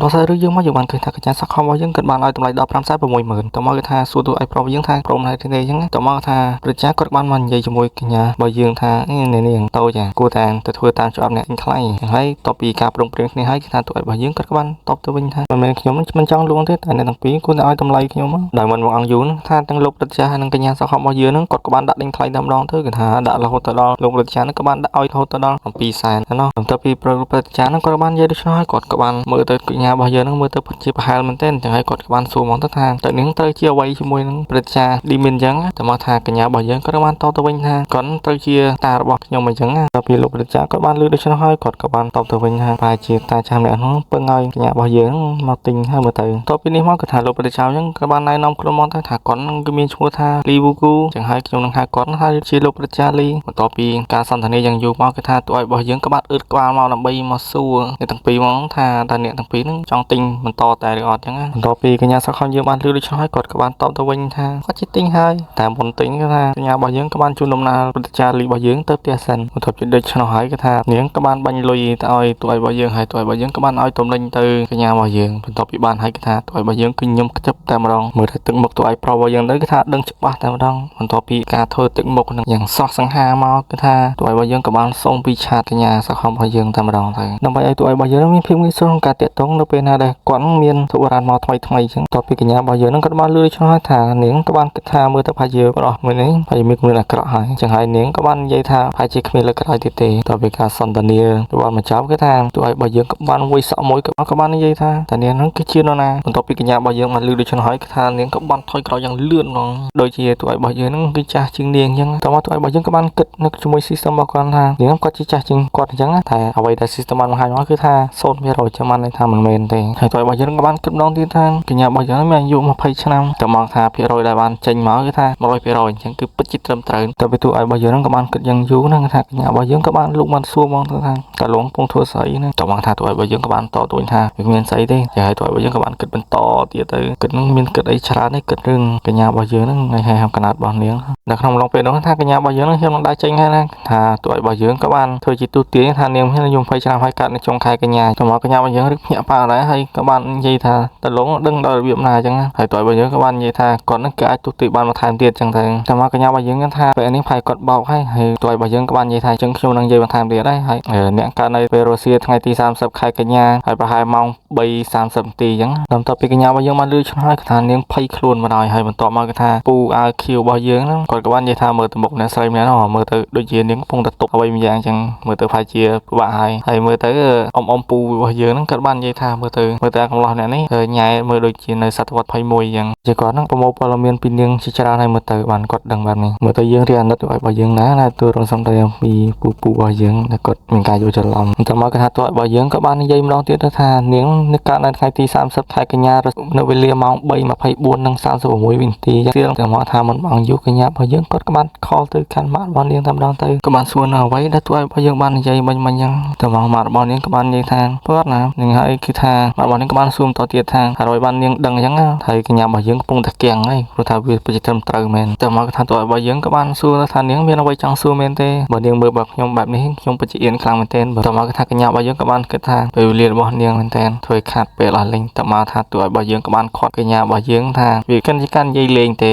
ដល់សាររឿងយើងមកយើងបានឃើញថាកញ្ញាសខំរបស់យើងគាត់បានឲ្យតម្លៃដល់ 560,000 តមកគឺថាសួរទូឲ្យប្រុសយើងថាព្រមហើយទេអញ្ចឹងតមកថាប្រជាគាត់បានមកនិយាយជាមួយកញ្ញារបស់យើងថានាងតូចគួរតែទៅធ្វើតាមច្បាប់អ្នកថ្លៃហើយតបពីការប្រឹងប្រែងគ្នាហើយគឺថាទូឲ្យរបស់យើងគាត់ក៏បានតបទៅវិញថាមិនមែនខ្ញុំមិនចង់លួងទេតែអ្នកទាំងពីរគួរតែឲ្យតម្លៃខ្ញុំដោយមិនមកអង្គយូរថាទាំងលោកប្រជានិងកញ្ញាសខំរបស់យើងហ្នឹងគាត់ក៏បានដាក់ដេញថ្លៃតែម្ដងទៅគឺថាដាក់រហូតទៅដល់លោកប្រជាហ្នឹងក៏បានដាក់ឲ្យរហូតទៅដល់ 200,000 ណោះបន្ទាប់ពីប្រប្រជាហ្នឹងគាត់បាននិយាយដូច្នោះហើយគាត់ក៏បានមើលទៅរបស់យើងនឹងមើលទៅពិតជាប្រហែលមែនទែនចឹងហើយគាត់ក៏បានសួរមកទៅថាតើនាងត្រូវជាអ្វីជាមួយនឹងព្រឹទ្ធាឌីមីនអញ្ចឹងតែមកថាកញ្ញារបស់យើងក៏បានតបទៅវិញថាគាត់ត្រូវជាតារបស់ខ្ញុំអញ្ចឹងដល់ពីលោកព្រឹទ្ធាគាត់បានលើកដូច្នោះហើយគាត់ក៏បានតបទៅវិញថាប្រហែលជាតាចាស់ម្នាក់នោះពឹងឲ្យកញ្ញារបស់យើងមកទិញហើយមើលទៅតបពីនេះមកគាត់ថាលោកព្រឹទ្ធាអញ្ចឹងក៏បានណែនាំខ្លួនមកថាគាត់នឹងគឺមានឈ្មោះថាលីវូគូចឹងហើយខ្ញុំនឹងហៅគាត់ថាជាលោកព្រឹទ្ធាលីបន្ទាប់ពីការសន្ទនាយ៉ាងយូរមកគឺថាតួឯករបស់យើងក៏បានអឺតក្បាលមកដើម្បីមកសួរអ្នកទាំងពីរមកថាតើអ្នកទាំងពីរនឹងចង់ទិញបន្តតែឬអត់ចឹងបន្ទាប់ពីកញ្ញាសខំយើងបានលឺដូច្នោះហើយគាត់ក៏បានតបទៅវិញថាគាត់ជិះទិញហើយតែមុនទិញគឺថាកញ្ញារបស់យើងក៏បានជូនដំណើរព្រឹទ្ធាចារ្យលីរបស់យើងទៅផ្ទះសិនបន្ទាប់ពីដូច្នោះហើយគឺថានាងក៏បានបាញ់លុយទៅឲ្យតួឯករបស់យើងហើយតួឯករបស់យើងក៏បានឲ្យទំនិញទៅកញ្ញារបស់យើងបន្ទាប់ពីបានហើយគឺថាតួឯករបស់យើងគឺខ្ញុំខ្ជិបតែម្ដងមើលទៅទឹកមុខតួឯកប្រុសរបស់យើងទៅគឺថាដឹងច្បាស់តែម្ដងបន្ទាប់ពីការធ្វើទឹកមុខនឹងយ៉ាងសោះសង្ហាមកគឺថាតួឯករបស់យើងក៏បានសូមពីឆាតកញ្ញាសខំរបស់យើងតែម្ដងទៅដើម្បីឲ្យតួឯករបស់យើងមានភាពងាយស្រួលក្នុងការតាក់ទងនៅពេលណាដែលគាត់មានធុរ៉ានមកថ្មីអញ្ចឹងតទៅពីកញ្ញារបស់យើងនឹងក៏បានលឺដូច្នោះថានាងក៏បានគិតថាមើលទៅប្រហែលជាប្រុសមួយនេះប្រហែលជាមានគំនិតអាក្រក់ហើយអញ្ចឹងហើយនាងក៏បាននិយាយថាប្រហែលជាគ្មានលើកក្រោយទៀតទេតទៅពីការសន្ទនារបស់មកចប់គឺថាតួឯករបស់យើងក៏បានវាយសក់មួយក៏បាននិយាយថាតើនាងនឹងគឺជានរណាបន្ទាប់ពីកញ្ញារបស់យើងបានលឺដូច្នោះហើយគឺថានាងក៏បានថយក្រោយយ៉ាងលឿនហ្មងដូចជាតួឯករបស់យើងនឹងគឺចាស់ជាងនាងអញ្ចឹងតមកតួឯករបស់យើងក៏បានគិតនៅជាមួយ system របស់គាត់ថានាងគាត់ជាចាស់ជាងគាត់អញ្ចឹងតែអ្វីដែល system បានបង្ហាញមកគឺថា 0% ចាំបានន័យថាមិន មែនទេហើយតើរបស់យើងក៏បានគិតម្ដងទៀតថាកញ្ញារបស់យើងមានអាយុ20ឆ្នាំតើមកថាភាគរយដែលបានចេញមកគឺថា100%អញ្ចឹងគឺពិតជាត្រឹមត្រូវតែពីទូឲ្យរបស់យើងក៏បានគិតយ៉ាងយូរហ្នឹងថាកញ្ញារបស់យើងក៏បានលោកបានសួរមកថាតើលោកកំពុងធ្វើស្អីហ្នឹងតើមកថាទូឲ្យរបស់យើងក៏បានតទួញថាវាមានស្អីទេហើយទូឲ្យរបស់យើងក៏បានគិតបន្តទៀតទៅគិតហ្នឹងមានគិតអីច្រើនទេគិតរឿងកញ្ញារបស់យើងហ្នឹងហើយហើយកណាត់របស់នាងនៅក្នុងឡងពេលនោះថាកញ្ញារបស់យើងហ្នឹងខ្ញុំនឹងដើរចេញហើយណាថាទូឲ្យរបស់យើងក៏បានធ្វើជាទូទាយថានាងមានអាយុ20ឆ្នាំហើយកើតនៅចុងខែកញ្ញាតើមកកញ្ញារបស់យើងរឹកភ្ញាក់ផ្អើលដែរហើយក៏បាននិយាយថាតើលោកដឹងដល់របៀបណាអញ្ចឹងហើយទូឲ្យរបស់យើងក៏បាននិយាយថាគាត់ហ្នឹងគឺអាចទូទាយបានបន្ថែមទៀតអញ្ចឹងទៅតើមកកញ្ញារបស់យើងថាពេលនេះផៃគាត់បោកហើយទូឲ្យរបស់យើងក៏បាននិយាយថាអញ្ចឹងខ្ញុំនឹងនិយាយបន្ថែមទៀតដែរហើយអ្នកកើតនៅពេលរុស្ស៊ីថ្ងៃទី30ខែកញ្ញាហើយប្រហែលម៉ោង3:30នាទីអញ្ចឹងបន្ទាប់ពីកញ្ញារបស់យើងបានលឺឆ្ងល់ថានាងភ័យខ្លួនមកហើយបន្ទាប់មកគឺថាពូអាវខៀវរបស់យើងហ្នឹងគាត់ក៏បាននិយាយថាមើលទៅមុខអ្នកស្រីម្នាក់ហ្នឹងមើលទៅដូចជានាងកំពុងតែទុកអ្វីមួយយ៉ាងអញ្ចឹងមើលទៅប្រហែលជាពិបាកហើយមើលទៅអ៊ំពូរបស់យើងហ្នឹងគាត់បាននិយាយថាមើលទៅកំឡោះអ្នកនេះញ៉ែមើលដូចជានៅសតវត្ស21អញ្ចឹងជាគាត់ហ្នឹងប្រមូលព័ត៌មានពីនាងជាច្រើនហើយមើលទៅបានគាត់ដឹងបែបនេះមើលទៅយើងរៀនអាណិតរបស់យើងណាទូរស័ព្ទទៅពីពូរបស់យើងដែលគាត់មានការយល់ច្រឡំតែមកគាត់ថាទូរបស់យើងក៏បាននិយាយម្ដងទៀតថានាងនៅកើតនៅថ្ងៃទី30ខែកញ្ញានៅវេលាម៉ោង3:24:36វិនាទីទៀតតែមកថាមិនបងយូកញ្ញារបស់យើងគាត់ក៏បានខលទៅកាន់ម៉ាក់របស់នាងតែម្ដងទៅក៏បានសួរនៅអ្វីដែលទូរបស់យើងបាននិយាយមិញអញ្ចឹងតែមកម៉ាក់របស់នាងក៏បាននិយាយថាគាត់ណានឹងហើយគឺថាម៉ាក់របស់នាងក៏បានសួរបន្តទៀតថាហើយបាននាងដឹងអញ្ចឹងហើយកញ្ញារបស់យើងកំពុងតែគាំងហើយព្រោះថាវាពិតជាត្រឹមត្រូវមែនតែមកថាទូរបស់យើងក៏បានសួរថានាងមានអ្វីចង់សួរមែនទេបើនាងមើលបើខ្ញុំបែបនេះខ្ញុំពិតជាអៀនខ្លាំងមែនទែនបើមកថាកញ្ញារបស់យើងក៏បានគិតថាពេលវេលារបស់នាងមែនទែនធ្វើខាត់ពេលអស់លេងតែមកថាទូរបស់យើងក៏បានខាត់កញ្ញារបស់យើងថាវាកាន់ជាការនិយាយលេងទ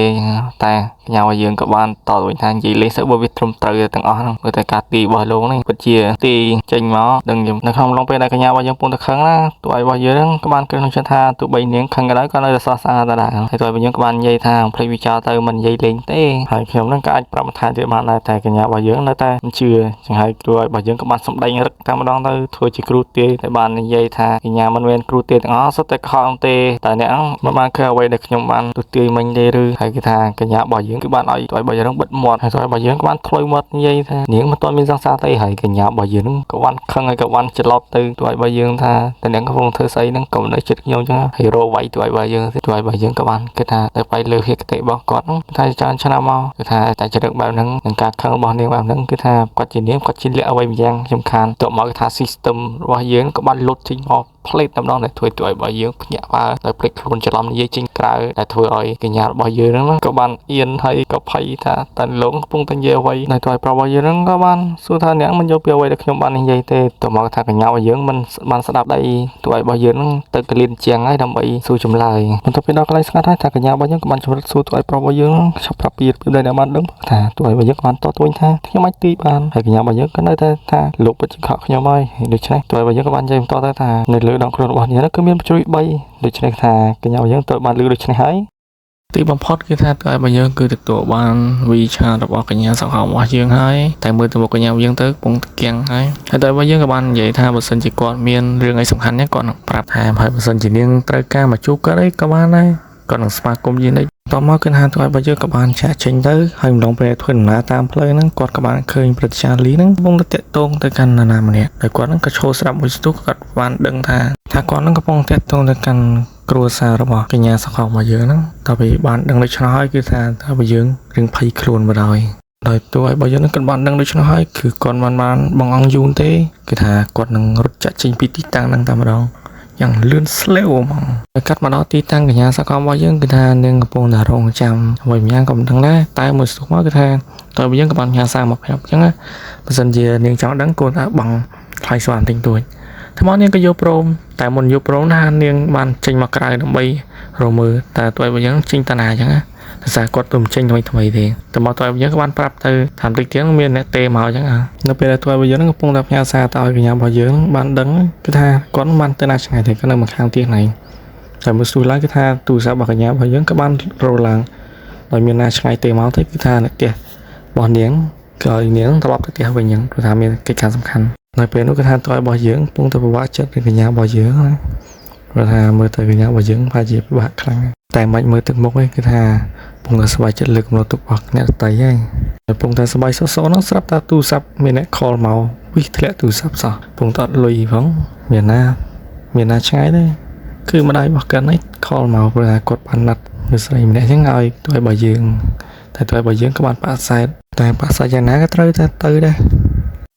េតែកញ្ញារបស់យើងក៏បានតទៅវិញថានិយាយលេងទៅបើវាត្រឹមត្រូវទាំងអស់ហ្នឹងមើលតែការទីរបស់លោកនេះពិតជាទីចេញមកដឹងនៅក្នុងឡងពេលដែលកញ្ញារបស់យើងពងតែខឹងណាទូរបស់យើងក៏បានគិតក្នុងចិត្តថាទោះបីនាងខឹងក៏ដោយក៏នៅតែសោះស្អាតដែរហើយទូរបស់យើងក៏បាននិយាយថាភ្លេចវិចារទៅមិននិយាយលេងទេហើយខ្ញុំនឹងក៏អាចប្រាប់បន្ថែមទៀតបានដែរតែកញ្ញារបស់យើងនៅតែមិនជឿចឹងហើយទូរបស់យើងក៏បានសម្ដែងរឹកតែម្ដងទៅធ្វើជាគ្រូទាយតែបាននិយាយថាកញ្ញាមិនមែនគ្រូទាយទាំងអស់សុទ្ធតែខំទេតែអ្នកមិនបានឃើញអ្វីដែលខ្ញុំបានទូទាយមិញទេឬហើយគេថាកញ្ញារបស់យើងគឺបានឲ្យទូរបស់យើងបិទមាត់ហើយទូរបស់យើងក៏បានធ្លុយមាត់និយាយថានាងមិនទាន់មានសង្សារទេហើយកញ្ញារបស់យើងក៏បានខឹងហើយក៏បានច្រឡប់ទៅទូរបស់យើងថាតែនាងកំពុងធ្វើស្អីហ្នឹងក៏នៅចិត្តខ្ញុំចឹងហើយរកវាយទូរបស់យើងក៏បានគិតថាតែបាយលើហេតុគតិរបស់គាត់ហ្នឹងថាច្រើនឆ្នាំមកគឺថាតែចរិតបែបហ្នឹងនឹងការខឹងរបស់នាងបែបហ្នឹងគឺថាគាត់ជានាងគាត់ជាលក្ខអ្វីម្យ៉ាងសំខាន់តើមកគឺថា system របស់យើងក៏បានលុតចេញមកផ្លេតតែម្ដងដែលធ្វើឲ្យរបស់យើងភ្ញាក់ផ្អើលដោយភ្លេចខ្លួនច្រឡំនិយាយចេញក្រៅដែលធ្វើឲ្យកញ្ញារបស់យើងហ្នឹងក៏បានអៀនហើយក៏ភ័យថាតើលោកកំពុងតែនិយាយអ្វីនៅទៅឲ្យប្រាប់របស់យើងហ្នឹងក៏បានសួរថាអ្នកមិនយកពីអ្វីដែលខ្ញុំបាននិយាយទេតើមកថាកញ្ញារបស់យើងមិនបានស្ដាប់ដៃទៅឲ្យរបស់យើងហ្នឹងទៅកលៀនជាងហើយដើម្បីសួរចម្លើយបន្ទាប់ពីដល់កន្លែងស្ងាត់ហើយថាកញ្ញារបស់យើងក៏បានជម្រាបសួរទៅឲ្យប្រាប់របស់យើងឆាប់ប្រាប់ពីដែលអ្នកបានដឹងថាទៅឲ្យរបស់យើងក៏បានតតវិញថាខ្ញុំអាចទីបានហើយកញ្ញារបស់យើងក៏នៅតែថាលោកពិតជាខកខ្ញុំហើយដូច្នេះទៅឲ្យរបស់យើងក៏បាននិយាយបន្តទៅថានៅលើដងខ្លួនរបស់នាងគឺមានបញ្ជ្រុយ3ដូច្នេះថាកញ្ញារបស់យើងត្រូវបានលើកដូច្នេះហើយទីបំផុតគឺថាតើរបស់យើងគឺទទួលបានវីឆារបស់កញ្ញាសង្ហរបស់យើងហើយតែមើលទៅមុខកញ្ញារបស់យើងទៅកំពុងគៀងហើយតែរបស់យើងក៏បាននិយាយថាបើសិនជាគាត់មានរឿងអីសំខាន់នេះគាត់នឹងប្រាប់ថាហើយបើសិនជានាងត្រូវការមកជួបគាត់អីក៏បានដែរគាត់នឹងស្វាគមន៍យើងនេះតមកគឺថាតើរបស់យើងក៏បានចាក់ចេញទៅហើយម្ដងពេលធ្វើដំណើរតាមផ្លូវហ្នឹងគាត់ក៏បានឃើញព្រឹទ្ធាចារ្យលីហ្នឹងកំពុងតែតាក់ទងទៅកាន់នរណាម្នាក់ហើយគាត់ហ្នឹងក៏ឈរស្ដាប់មួយស្ទុះគាត់បានដឹងថាគាត់ហ្នឹងកំពុងតាក់ទងទៅកាន់គ្រួសាររបស់កញ្ញាសង្ហរបស់យើងហ្នឹងតើវាបានដឹងដូច្នោះហើយគឺថាតើរបស់យើងរឿងភ័យខ្លួនមកដោយតួឲ្យរបស់យើងហ្នឹងគាត់បានដឹងដូច្នោះហើយគឺគាត់មិនបានបងអង្គយូនទេគឺថាគាត់នឹងរត់ចាក់ចេញពីទីតាំងហ្នឹងតែម្ដងយ៉ាងលឿនស្លេវហ្មងហើយកាត់មកដល់ទីតាំងកញ្ញាសកលរបស់យើងគឺថានាងកំពុងតែរងចាំអ្វីម្យ៉ាងក៏មិនដឹងដែរតែមួយស្ទុះមកគឺថាតើយើងក៏បានផ្ញើសារមកប្រាប់អញ្ចឹងបើសិនជានាងចង់ដឹងគួរថាបង់ថ្លៃស្វាទិញទួចថ្មនាងក៏យកព្រមតែមុនយកព្រមថានាងបានចេញមកក្រៅដើម្បីរមើលតើតើរបស់យើងចេញតាណាអញ្ចឹងតែសារគាត់ទៅចេញថ្មីទេតែមកតើរបស់យើងក៏បានប្រាប់ទៅថាតិចទៀតមានអ្នកទេមកអញ្ចឹងនៅពេលដែលតើរបស់យើងកំពុងតែផ្ញើសារទៅឲ្យកញ្ញារបស់យើងបានដឹងគឺថាគាត់បានទៅណាឆ្ងាយទេគាត់នៅម្ខាងទៀតហ្នឹងតែមើលស្ទុះឡើងគឺថាទូរស័ព្ទរបស់កញ្ញារបស់យើងក៏បានរលឡើងដោយមានណាឆ្ងាយទេមកទៅគឺថាអ្នកផ្ទះរបស់នាងក៏ឲ្យនាងត្រឡប់ទៅផ្ទះវិញអញ្ចឹងព្រោះថាមានកិច្ចការសំខាន់នៅពេលនោះគឺថាតើរបស់យើងកំពុងតែពិបាកចិត្តពីកញ្ញារបស់យើងណាព្រោះថាមើលទៅកញ្ញារបស់យើងប្រហែលជាពិបាកខ្លាំងតែមិនមើលទឹកមុខឯងគឺថាកំពុងតែស្បែកចិត្តលើកកំណត់ទុករបស់អ្នកដទៃហើយកំពុងតែស្បែកសៗនោះស្រាប់តែទូរស័ព្ទមានអ្នក call មកវិធ្លាក់ទូរស័ព្ទសោះកំពុងតែអត់លុយផងមានណា មានណាឆ្ងាយទេគឺម្ដាយរបស់គាត់នេះខលមកព្រោះថាគាត់បានណាត់នៅស្រីម្នាក់អញ្ចឹងឲ្យទោះឲ្យបើយើងតែទោះឲ្យបើយើងក៏បានប៉ាសែតតែប៉ាសែតយ៉ាងណាក៏ត្រូវតែទៅដែរ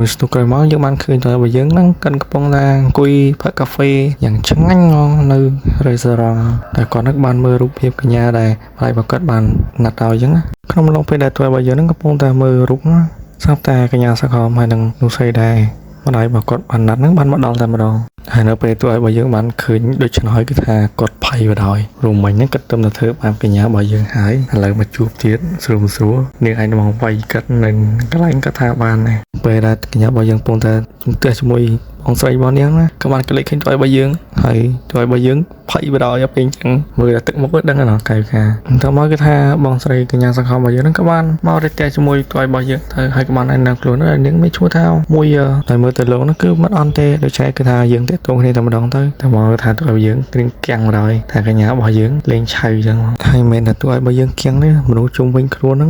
ស្ទុះក្រោយមកយើងបានឃើញតើបើយើងហ្នឹងកាន់កំពុងថាអង្គុយផឹកកាហ្វេយ៉ាងឆ្ងាញ់ហ្មងនៅរេស្តូរ៉ង់តែគាត់ហ្នឹងបានមើលរូបភាពកញ្ញាដែលហើយបើគាត់បានណាត់ឲ្យអញ្ចឹងក្នុងឡងពេលដែលតើបើយើងហ្នឹងកំពុងតែមើលរូបស្រាប់តែកញ្ញាសខមហើយនឹងនោះស្អីដែរម្ដាយរបស់គាត់បានណាត់ហ្នឹងបានមកដល់តែម្ដងហើយនៅពេលទោះឲ្យបើយើងបានឃើញដូច្នោះហើយគឺថាគាត់ភ័យបដ ாய் រួមមិញហ្នឹងគាត់ទៅធ្វើបាបកញ្ញារបស់យើងហើយឥឡូវមកជួបទៀតស្រួលនាងឯងមកវាយកាត់នឹងកន្លែងគាត់ថាបានដែរពេលដែលកញ្ញារបស់យើងពងតែទះជាមួយអង្គស្រីរបស់នាងណាក៏បានកលិចឃើញទៅឲ្យបើយើងហើយទៅឲ្យបើយើងភ័យបដ ாய் ពេលអញ្ចឹងមើលតែទឹកមុខក៏ដឹងណាកែវខាតើមកគឺថាបងស្រីកញ្ញាសង្ឃមរបស់យើងហ្នឹងក៏បានមកទៅទះជាមួយទៅឲ្យបើយើងទៅហើយក៏បានឯនៅខ្លួននាងមិនឈ្មោះថាមួយតែមើលទៅលោកហ្នឹងគឺមិនអន់ទេដូច្នេះគឺថាយើងតាក់ទងគ្នាតែម្ដងទៅតែមកថាទៅឲ្យយើងគ្រឿងគៀងបដ ாய் ថាកញ្ញារបស់យើងលេងឆៅអញ្ចឹងហើយមិនមែនថាទៅឲ្យបើយើងគៀងទេមនុស្សជុំវិញខ្លួនហ្នឹ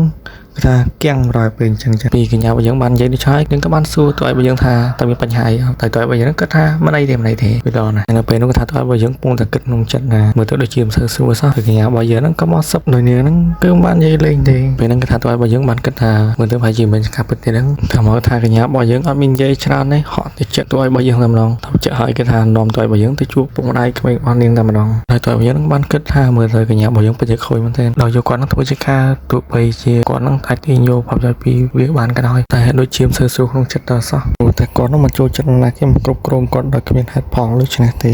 ងថាគៀងរយពេលអញ្ចឹងពីកញ្ញារបស់យើងបាននិយាយនេះឆាយនឹងក៏បានសួរទៅឲ្យបើយើងថាតើមានបញ្ហាអីតែទៅឲ្យបើយើងគាត់ថាមិនអីទេវាដល់ណានៅពេលនោះគាត់ថាទៅឲ្យបើយើងពងតែគិតក្នុងចិត្តណាមើលទៅដូចជាមិនសូវស្រួលសោះពីកញ្ញារបស់យើងហ្នឹងក៏មកសឹបដោយនាងហ្នឹងគឺបាននិយាយលេងទេពេលហ្នឹងគាត់ថាទៅឲ្យបើយើងបានគិតថាមើលទៅប្រហែលជាមិនស្កាប់ពិតទេហ្នឹងតែមកថាកញ្ញារបស់យើងអត់មាននិយាយច្រើនទេហក់ទៅចិត្តទៅឲ្យបើយើងតែម្ដងទៅចិត្តឲ្យគាត់ថានាំទៅឲ្យបើយើងទៅជួបពុកម្ដាយក្មេងរបស់នាងតែម្ដងហើយទៅឲ្យបើយើងហ្នឹងបានគិតថាមើលទៅកញ្ញារបស់យើងពិតជាខូចមែនទែនដល់យកគាត់ហ្នឹងធ្វើជាការទោះបីជាគាត់ហ្នឹងអាចទាញយកផលប្រយោជន៍ពីវាបានក៏ដោយតែដូចជាមិនសូវស្រួលក្នុងចិត្តដល់សោះព្រោះតែគាត់នោះមិនចូលចិត្តណាគេមិនគ្រប់គ្រងគាត់ដោយគ្មានហេតុផលដូច្នេះទ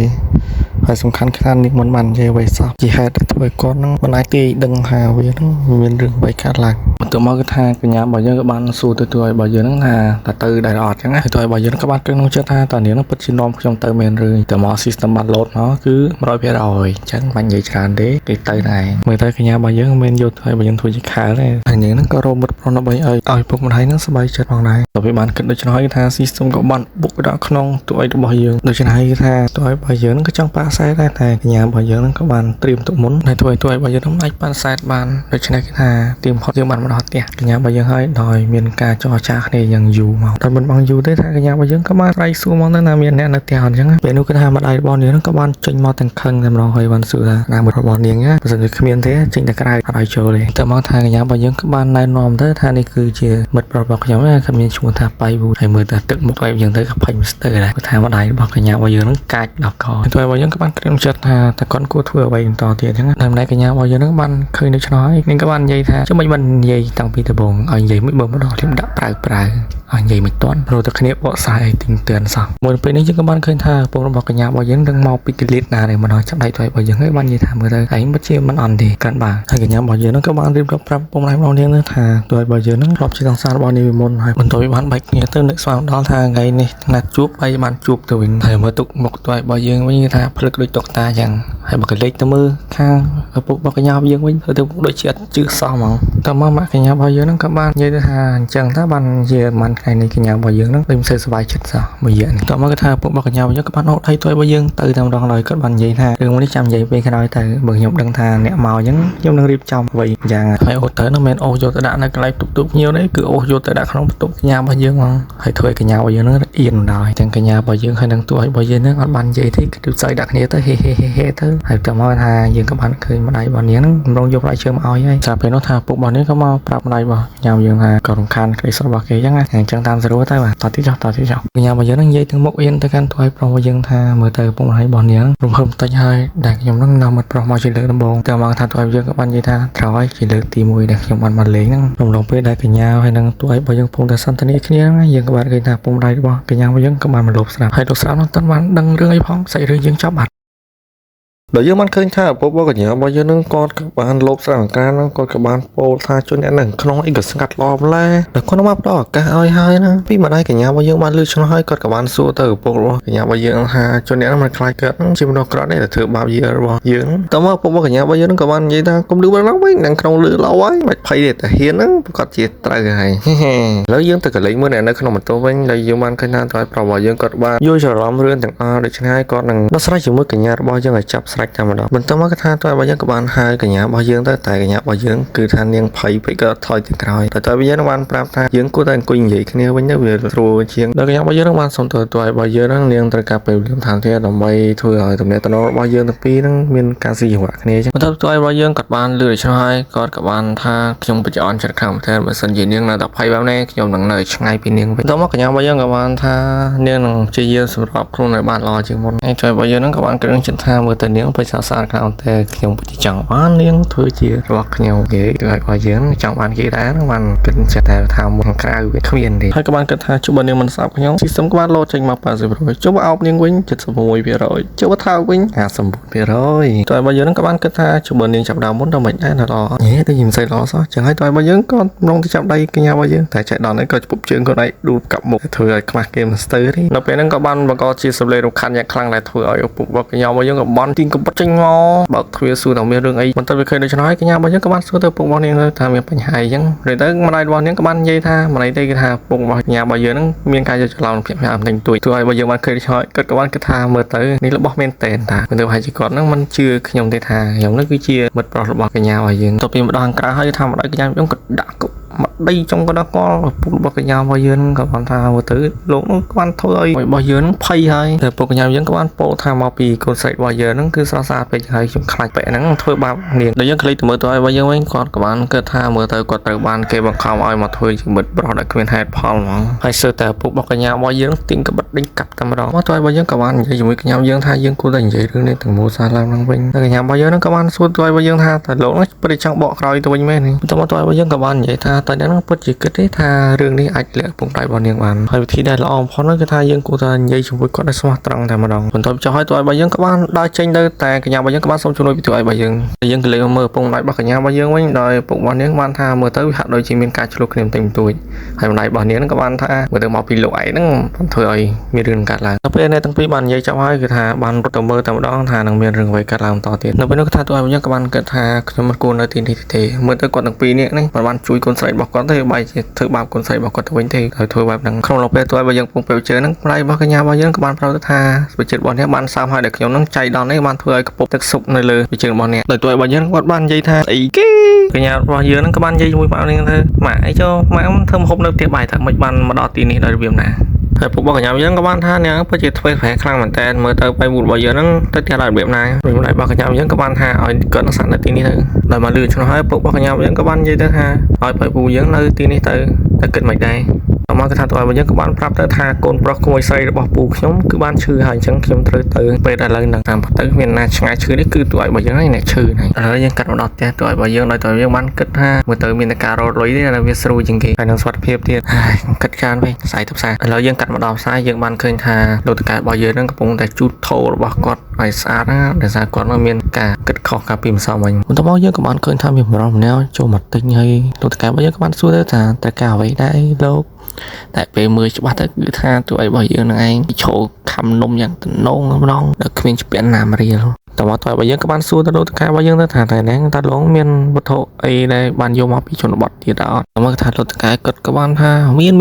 េហើយសំខាន់ខ្លាំងនេះមិនបាននិយាយអ្វីសោះជាហេតុដែលធ្វើឲ្យគាត់នឹងមិនអាចទាយដឹងថាវានឹងមានរឿងអ្វីកើតឡើងបន្ទាប់មកគឺថាកញ្ញារបស់យើងក៏បានសួរទៅឲ្យរបស់យើងហ្នឹងថាតើទៅដែរអត់ចឹងណាទៅឲ្យរបស់យើងក៏បានគិតក្នុងចិត្តថាតើនាងនឹងពិតជានាំខ្ញុំទៅមែនឬតែមក system បាន load មកគឺ 100% អញ្ចឹងមិននិយាយច្រើនទេគេទៅដែរមើលទៅកញ្ញារបស់យើងមិនយកទៅឲ្យរបស់យើងធ្វើជាខែលទេហើយនាងហ្នឹងក៏រមមិត្តប្រុសដើម្បីឲ្យពុកម្ដាយហ្នឹងសប្បាយចិត្តផងដែរទៅវាបានគិតដូច្នោះហើយថា system ក៏បានបុកដល់ក្នុងទូឲ្យរបស់យើងដូច្នេះហើយថាទូឲ្យរបស់យើងហ្នឹងក៏ចង់ប៉ាសែតដែរតែកញ្ញារបស់យើងហ្នឹងក៏បានត្រៀមទុកមុនហើយទូឲ្យរបស់យើងហ្នឹងអាចប៉ាសែតបានដូច្នេះគេថាត្រៀមផុតយើងបានមកដល់ផ្ទះកញ្ញារបស់យើងហើយដោយមានការចរចាគ្នាយ៉ាងយូរមកតែមិនបងយូរទេថាកញ្ញារបស់យើងក៏បានស្រ័យសួរមកទៅណាមានអ្នកនៅផ្ទះអញ្ចឹងពេលនោះគឺថាម្ដាយរបស់នាងហ្នឹងក៏បានចេញមកទាំងខឹងតែម្ដងហើយបានសួរថាណាមិត្តរបស់នាងណាបើមិនគ្មានទេចេញតែក្រៅអត់ឲ្យចូលទេតែមកថាកញ្ញារបស់យើងក៏បានណែនាំទៅថានេះគឺជាមិត្តប្រុសរបស់ខ្ញុំណាគាត់មានឈ្មោះថាបៃវូហើយមើលតែទឹកមុខឲ្យយើងទៅក៏ផាញ់ស្ទើរដែរគាត់ថាម្ដាយរបស់កញ្ញារបស់យើងហ្នឹងកាចដល់កតែរបស់យើងក៏បានក្រៀមចិត្តថាតើគាត់គួរធ្វើអ្វីបន្តទៀតអញ្ចឹងតែម្ដាយកញ្ញារបស់យើងហ្នឹងបានឃើញដូច្នោះហើយនាងក៏បាននិយាយថាជុំមិនបាននិយាយតាំងពីដំបូងឲ្យនិយាយមួយបើម្ដងខ្ញុំដាក់ប្រើឲ្យនិយាយមិនទាន់ព្រោះតែគ្នាបកស្រាយឲ្យទីងទឿនសោះមួយពេលនេះយើងក៏បានឃើញថាពុករបស់កញ្ញារបស់យើងនឹងមកពីកលិតណាដែរម្ដងចាប់ដៃទៅរបស់យើងហើយបាននិយាយថាមើលទៅឯងមិនជាមិនអន់ទេកាន់បានហើយកញ្ញារបស់យើងហ្នឹងក៏បានរៀបរាប់ប្រាប់ពុកម្ដាយរបស់នាងថាទោះឲ្យរបស់យើងហ្នឹងធ្លាប់ជាសង្សាររបស់នាងមុនហើយបន្ទាប់ពីបានបែកគ្នាទៅនឹកស្មានដល់ថាថ្ងៃនេះណាត់ជួបហើយបានជួបទៅវិញហើយមើលទុកមុខទោះឲ្យរបស់យើងវិញថាភ្លឹកដូចតុកតាចឹងហើយបើកលេចទៅមើលខាងឪពុករបស់កញ្ញារបស់យើងវិញទៅដូចជាអត់ជឿសោះហ្មងតើមកម៉ាក់កញ្ញារបស់យើងហ្នឹងក៏បាននិយាយថាអញ្ចឹងថាបានជាមិនថ្ងៃនេះកញ្ញារបស់យើងហ្នឹងដូចមិនសូវសប្បាយចិត្តសោះមួយយ៉ាងតើមកគាត់ថាឪពុករបស់កញ្ញារបស់យើងក៏បានអត់ឲ្យទៅរបស់យើងទៅតែម្ដងហើយគាត់បាននិយាយថារឿងនេះចាំនិយាយពេលក្រោយទៅបើខ្ញុំដឹងថាអ្នកមកអញ្ចឹងខ្ញុំនឹងរៀបចំអ្វីយ៉ាងហើយអូទៅហ្នឹងមិនអូសយកទៅដាក់នៅកន្លែងទុកភ្ញៀវទេគឺអូសយកទៅដាក់ក្នុងបន្ទប់កញ្ញារបស់យើងហ្មងហើយធ្វើឲ្យកញ្ញារបស់យើងហ្នឹងអៀនដល់អញ្ចឹងកញ្ញារបស់យើងហើយនឹងទួឲ្យរបស់យើងហ្នឹងអត់បាននិយាយទេគឺទៅស្អីដាក់គ្នាទៅហេទៅហើយតើមកថាយើងក៏បានឃើញម្ដាយរបស់នាងហ្នឹងម្ដងយកផ្លែឈើមកឲ្យហើយស្រាប់ពេលនោះថាពុករបស់នាងក៏មកប្រាប់ម្ដាយរបស់ញ៉ាំយើងថាក៏រំខានក្តីសុខរបស់គេអញ្ចឹងណាអញ្ចឹងតាមស្រួលទៅបាទតទៀតចុះកញ្ញារបស់យើងហ្នឹងនិយាយទាំងមុខអៀនទៅកាន់ទួឲ្យប្រុសរបស់យើងថាមើលទៅពុកម្ដាយរបស់នាងរំភើបបន្តិចហើយដែលខ្ញុំហ្នឹងនាំមិត្តប្រុសមកជាលើកដំបូងតែមកថាទួឲ្យយើងក៏បាននិយាយថាត្រូវឲ្យជាលើកទី1ដែលខ្ញុំបានមកលេងហ្នឹងរំលងពេលដែលកញ្ញាហើយនឹងទួឲ្យរបស់យើងពងតែសន្ទនាគ្នាហ្នឹងយើងក៏បានឃើញថាពុកម្ដាយរបស់កញ្ញារបស់យើងក៏បានមកលបស្រាប់ហើយលោកស្រាប់ហ្នឹងតើបានដឹងរឿងអីផងស្អីរឿងយើងចប់បាត់ដល់យើងបានឃើញថាឪពុករបស់កញ្ញារបស់យើងនឹងគាត់ក៏បានលបស្រាវការហ្នឹងគាត់ក៏បានពោលថាជនអ្នកហ្នឹងក្នុងអីក៏ស្ងាត់ល្អម្ល៉េះដល់គាត់មកផ្ដល់ឱកាសឲ្យហើយណាពីម្ដាយកញ្ញារបស់យើងបានលឺឆ្លោះហើយគាត់ក៏បានសួរទៅឪពុករបស់កញ្ញារបស់យើងថាជនអ្នកហ្នឹងមិនខ្លាចគាត់ជាមនុស្សក្រក់ទេតែធ្វើបាបយារបស់យើងតើមកឪពុករបស់កញ្ញារបស់យើងក៏បាននិយាយថាកុំលឺបានវិញនឹងក្នុងលឺល្អហើយមិនភ័យទេតែហ៊ានហ្នឹងប្រកាសជាត្រូវហើយឥឡូវយើងទៅកលេចមើលអ្នកនៅក្នុងបន្ទប់វិញហើយយើងបានឃើញថាតើប្រាប់របស់យើងគាត់បានយល់ច្រឡំរឿងទាំងអស់ដូច្នេះហើយគាត់នឹងដោះស្រាយជាមួយកញ្ញារបស់យើងឲ្យចាប់ ខ្លាចតែម្ដងបន្ទាប់មកគឺថាតើបើយើងក៏បានហៅកញ្ញារបស់យើងទៅតែកញ្ញារបស់យើងគឺថានាងភ័យពេកក៏ថយទៅក្រោយតែបើយើងបានប្រាប់ថាយើងគួរតែអង្គុយនិយាយគ្នាវិញទៅវាស្រួលជាងដល់កញ្ញារបស់យើងនឹងបានសុំទៅរបស់យើងនឹងនាងត្រូវការពេលវេលាថាទៀតដើម្បីធ្វើឲ្យទំនាក់ទំនងរបស់យើងទាំងពីរនឹងមានការស៊ីចង្វាក់គ្នាចឹងបន្ទាប់ទៅរបស់យើងក៏បានលឺដូច្នោះហើយគាត់ក៏បានថាខ្ញុំបច្ចុប្បន្នចិត្តខ្លាំងមែនទែនបើសិនជានាងនៅតែភ័យបែបនេះខ្ញុំនឹងនៅឆ្ងាយពីនាងវិញបន្ទាប់មកកញ្ញារបស់យើងក៏បានថានាងនឹងជាយាមសម្រាប់ខ្លួនឲ្យបានល្អជាងមុនហើយរបស់យើងនឹងក៏បានគ្រឿងចិត្តថាមើលទៅនាងបិសាសាខ្លាំងតែខ្ញុំពិតចង់បាននាងធ្វើជារបស់ខ្ញុំនិយាយទៅឲ្យរបស់យើងចង់បានគេដែរបានគិតចិត្តតែថាមុនក្រៅវាគ្មានទេហើយក៏បានគិតថាជុំបើនាងមិនស្ដាប់ខ្ញុំស៊ីសឹមក៏បានលោតចេញមក80%ជុំបើអោបនាងវិញ76%ជុំបើថើបវិញ59%តើរបស់យើងនឹងក៏បានគិតថាជុំបើនាងចាប់ដើមមុនដល់មិនដែរល្អហេតែខ្ញុំមិនសូវល្អសោះចឹងហើយតើរបស់យើងក៏ម្ដងទៅចាប់ដៃកញ្ញារបស់យើងតែចែកដល់នេះក៏ជពុបជើងគាត់ឯងដួលកាប់មុខធ្វើឲ្យខ្មាស់គេមិនស្ទើរទេនៅពេលហ្នឹងក៏បានបង្កជាសម្លេងរំខានយ៉ាងខ្លាំងដែលធ្វើឲ្យឪពុករបស់កញ្ញារបស់យើងក៏បានទីងកំបិតចេញមកបើកទ្វារសួរថាមានរឿងអីបន្ទាប់ពីឃើញដូច្នោះហើយកញ្ញារបស់យើងក៏បានសួរទៅឪពុករបស់នាងថាមានបញ្ហាអីចឹងឬទៅម្ដាយរបស់នាងក៏បាននិយាយថាម្ដាយទេគឺថាឪពុករបស់កញ្ញារបស់យើងហ្នឹងមានការយល់ច្រឡំភាពផ្ទៃទួយធ្វើឲ្យរបស់យើងបានឃើញដូច្នោះគាត់ក៏បានគិតថាមើលទៅនេះរបស់មែនតែនតាមិនទៅហើយគាត់ហ្នឹងមិនជឿខ្ញុំទេថាខ្ញុំហ្នឹងគឺជាមិត្តប្រុសរបស់កញ្ញារបស់យើងទៅពីម្ដងក្រោយហើយថាម្ដាយកញ្ញាខ្ញុំក៏ដាក់មកដីចុងក៏ដល់គាត់ឪពុករបស់កញ្ញារបស់យើងក៏បានថាមើលទៅលោកនោះក៏បានធ្វើឲ្យរបស់យើងភ័យហើយតែឪពុកកញ្ញាយើងក៏បានពោលថាមកពីកូនស្រីរបស់យើងហ្នឹងគឺស្រស់ស្អាតពេកហើយខ្ញុំខ្លាចពេកហ្នឹងធ្វើបាបនាងដល់យើងក្លេចទៅមើលទៅឲ្យរបស់យើងវិញគាត់ក៏បានគិតថាមើលទៅគាត់ត្រូវបានគេបង្ខំឲ្យមកធ្វើជាមិត្តប្រុសដែលគ្មានហេតុផលហ្មងហើយសើតែឪពុករបស់កញ្ញារបស់យើងទីងក្បិតដេញកាប់តែម្ដងមកទៅឲ្យរបស់យើងក៏បាននិយាយជាមួយកញ្ញាយើងថាយើងគួរតែនិយាយរឿងនេះទាំងមូលសារឡើងហ្នឹងវិញហើយកញ្ញារបស់យើងហ្នឹងក៏បានសួរទៅឲ្យរបស់យើងថាតើលោកនោះពិតចង់បកក្រោយទៅវិញមែនទេបន្ទាប់មកទៅឲ្យរបស់យើងក៏បាននិយាយថាតើអ្នកហ្នឹងពិតជាគិតទេថារឿងនេះអាចលាក់ពុកដៃរបស់នាងបានហើយវិធីដែលល្អបំផុតនោះគឺថាយើងគួរតែនិយាយជាមួយគាត់ឲ្យស្មោះត្រង់តែម្ដងបន្ទាប់ចុះឲ្យទៅឲ្យរបស់យើងក៏បានដើរចេញទៅតែកញ្ញារបស់យើងក៏បានសុំជំនួយពីទៅឲ្យរបស់យើងយើងក៏លេងមើលពុកម្ដាយរបស់កញ្ញារបស់យើងវិញដោយពុករបស់នាងបានថាមើលទៅហាក់ដូចជាមានការឆ្លោះគ្នាបន្តិចបន្តួចហើយម្ដាយរបស់នាងក៏បានថាមើលទៅមកពីលោកឯងហ្នឹងបានធ្វើឲ្យមានរឿងកើតឡើងដល់ពេលអ្នកទាំងពីរបាននិយាយចប់ហើយគឺថាបានរត់ទៅមើលតែម្ដងថានឹងមានរឿងអ្វីកើតឡើងបន្តទៀតនៅពេលនោះគឺថាទៅឲ្យយើងក៏បានគិតថាខ្ញុំមិនគួរនៅទីនេះទេមើលទៅគាត់ទាំងពីរនេះហ្នឹងបានជួយកូនស្រីរបស់គាត់ទៅបែរជាធ្វើបាបកូនស្រីរបស់គាត់ទៅវិញទេហើយធ្វើបែបហ្នឹងក្នុងពេលទៅឲ្យយើងពងពេលជើហ្នឹងម្ដាយរបស់កញ្ញារបស់យើងក៏បានប្រាប់ទៅថាវិចិត្ររបស់អ្នកបានសាមហើយដែលខ្ញុំហ្នឹងចៃដន្យនេះបានធ្វើឲ្យកំពប់ទឹកស៊ុបនៅលើវិចិត្ររបស់អ្នកដោយទៅឲ្យយើងគាត់បាននិយាយថាអីគេកញ្ញារបស់យើងហ្នឹងក៏បាននិយាយជាមួយម៉ាក់នាងទៅម៉ាក់អីចូលម៉ាក់ធ្វើម្ហូបនៅផ្ទះបាយថាមិនបានមកដល់ទីនេះដោយរបៀបណាហើយពុករបស់កញ្ញាយើងក៏បានថានាងពិតជាធ្វើប្រែខ្លាំងមែនតើមើលទៅបែបមួយរបស់យើងហ្នឹងទៅផ្ទះដោយរបៀបណាវិញម្ដាយរបស់កញ្ញាយើងក៏បានថាឲ្យគាត់នឹងសាក់នៅទីនេះទៅដោយមកលឺឆ្នោះហើយពុករបស់កញ្ញាយើងក៏បាននិយាយទៅថាឲ្យបែបពូយើងនៅទីនេះទៅគិតមិនដែរមកគឺថាទៅឲ្យយើងក៏បានប្រាប់ទៅថាកូនប្រុសក្មួយស្រីរបស់ពូខ្ញុំគឺបានឈឺហើយអញ្ចឹងខ្ញុំត្រូវទៅពេលឥឡូវហ្នឹងតាមពិតទៅមានណាឆ្ងាយឈឺនេះគឺទៅឲ្យរបស់យើងហើយអ្នកឈឺហ្នឹងឥឡូវយើងកាត់មកដល់ផ្ទះទៅឲ្យរបស់យើងដោយទៅយើងបានគិតថាមើលទៅមានតែការរត់លុយទេតែវាស្រួលជាងគេហើយនឹងសុខភាពទៀតគិតខានវិញស្អីទៅផ្សារឥឡូវយើងកាត់មកដល់ផ្សារយើងបានឃើញថាលោកតកែរបស់យើងហ្នឹងកំពុងតែជូតថោរបស់គាត់ឲ្យស្អាតណាដោយសារគាត់មានការគិតខុសកាលពីម្សិលមិញបន្ទាប់មកយើងក៏បានឃើញថាមានបរិបទម្នាក់ចូលមកទិញហើយលោកតកែរបស់យើងក៏បានសួរទៅថាតើការអ្វីដែរលោកតែពេលមើលច្បាស់ទៅគឺថាទូអីរបស់យើងនឹងឯងឈោខំនំយ៉ាងតំណងម្ដងដែលគ្មានជាពាក់ណាមរៀលតើមកតើរបស់យើងក៏បានសួរទៅលោកតកែរបស់យើងទៅថាតែហ្នឹងតើលោកមានវត្ថុអីដែលបានយកមកពីជនបទទៀតអត់តើមកថាលោកតកែគាត់ក៏បានថាមាន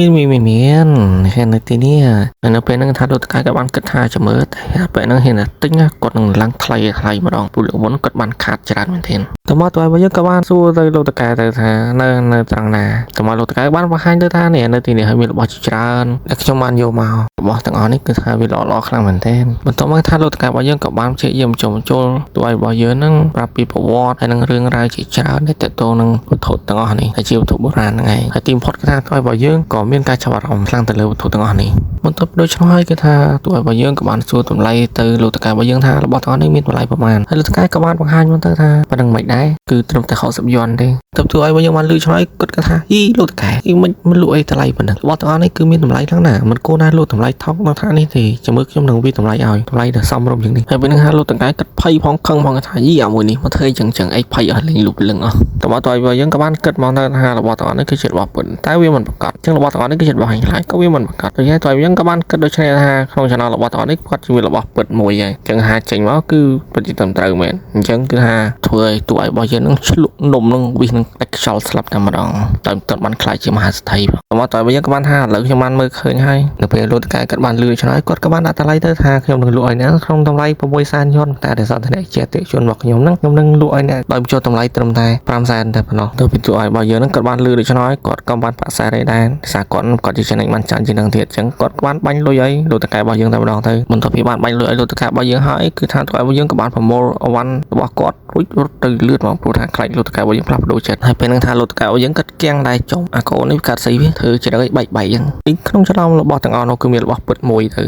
ហើយនៅទីនេះហើយនៅពេលហ្នឹងថាលោកតកែក៏បានគិតថាចាំមើលតែពេលហ្នឹងហ៊ានតែទិញគាត់នឹងឡើងថ្លៃម្ដងព្រោះលោកមុនគាត់បានខាតច្រើនមែនទែនតើមកតើរបស់យើងក៏បានសួរទៅលោកតកែទៅថានៅត្រង់ណាតើមកលោកតកែបានបង្ហាញទៅថានេះនៅទីនេះហើយមានរបស់ច្រើនដែលខ្ញុំបានយកមករបស់ទាំងអស់នេះគឺថាវាល្អខ្លាំងមែនទែនបន្ទាប់មកថាលោកតកែរបស់យើងក៏បានព្យាយាមចូលទូឲ្យរបស់យើងហ្នឹងប្រាប់ពីប្រវត្តិហើយនឹងរឿងរ៉ាវជាច្រើនដែលតទៅនឹងវត្ថុទាំងអស់នេះដែលជាវត្ថុបុរាណហ្នឹងឯងហើយទីបំផុតគឺថាទូឲ្យរបស់យើងក៏មានការចាប់អារម្មណ៍ខ្លាំងទៅលើវត្ថុទាំងអស់នេះបន្ទាប់ដូច្នោះហើយគឺថាទូឲ្យរបស់យើងក៏បានសួរតម្លៃទៅលោកតកែរបស់យើងថារបស់ទាំងអស់នេះមានតម្លៃប្រមាណហើយលោកតកែក៏បានបង្ហាញមកទៅថាប៉ណ្ណឹងមិនដែរគឺត្រឹមតែ60យន់ទេទៅទូឲ្យរបស់យើងបានលឺឆ្លើយគាត់ក៏ថាអីលោកតកែគឺមិនលក់អីតម្លៃប៉ុណ្ណឹងរបស់ទាំងអស់នេះគឺមានតម្លៃខ្លាំងណាស់មិនគួរណាលក់តម្លៃថោកនៅថានេះទេចាំមើលខ្ញុំនឹងវិតម្លៃឲ្យតម្លៃដែលសមរម្យជាងនេះហើយពេលហ្នឹងហាលោកតកែគាត់ភ័យផងខឹងផងថាយីអាមួយនេះមកធ្វើអីចឹងអីភ័យអស់លេងលុបលឹងអស់តើមកទៅឲ្យយើងក៏បានគិតមកថារបស់ទាំងអស់នេះគឺជារបស់ពិតតែវាមិនប្រកបចឹងរបស់ទាំងអស់នេះគឺជារបស់ហាញខ្លាចក៏វាមិនប្រកបដូច្នេះទៅយើងក៏បានគិតដូចនេះថាក្នុងចំណោមរបស់ទាំងអស់នេះគាត់ជារបស់ពិតមួយហើយចឹងហាចេញមកគឺពិតជាត្រឹមត្រូវមែនអញ្ចឹងគឺថាធ្វើឲ្យទូឲ្យរបស់យើងនឹងឆ្លុកនំនឹងវិសនឹងដាច់ខ្យល់ស្លាប់តែម្ដងតែមិនទាន់បានខ្លាចជាមហាសេដ្ឋីមកទៅយើងក៏បានថាឥឡូវខ្ញុំបានមើលឃើញហើយនៅពេលលោកតកែគាត់បានលឺឆ្លើយគាត់ក៏បានដាក់តម្លៃទៅថាខ្ញុំនឹងលក់ឲ្យអ្នកក្នុងតម្លៃ600,000យន់តែ ដែលសន្តានជាតិជនរបស់ខ្ញុំនឹងលក់ឲ្យអ្នកដោយចូលតម្លៃត្រឹមតែ5សែនតែប៉ុណ្ណោះទៅពីទូឲ្យរបស់យើងហ្នឹងគាត់បានលឺដូច្នេះគាត់ក៏បានប្រាក់សែនដែរសារគាត់ជាចំណេញបានច្រើនជាងនឹងទៀតអញ្ចឹងគាត់បានបាញ់លុយឲ្យលោកតកែរបស់យើងតែម្ដងទៅបន្ទាប់ពីបានបាញ់លុយឲ្យលោកតកែរបស់យើងហើយគឺថាទូឲ្យរបស់យើងក៏បានប្រមូលអវ៉ាន់របស់គាត់រួចរត់ទៅលឿនមកព្រោះថាខ្លាចលោកតកែរបស់យើងផ្លាស់ប្ដូរចិត្តហើយពេលហ្នឹងថាលោកតកែរបស់យើងគាត់គាំងដែរចុងអាកូននេះកាត់ស្អីវាធ្វើជាបែកអញ្ចឹងក្នុងចំណោមរបស់ទាំងអស់នោះគឺមានរបស់ពិតមួយទៅ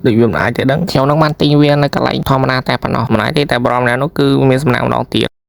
ដូចវាមិនអាចទេដឹងខ្ញុំនឹងបានទិញវានៅកន្លែងធម្មតាតែប៉ុណ្ណោះមិនអាចទេតែបរមណានោះគឺមានសំណាក់ម្ដងទៀត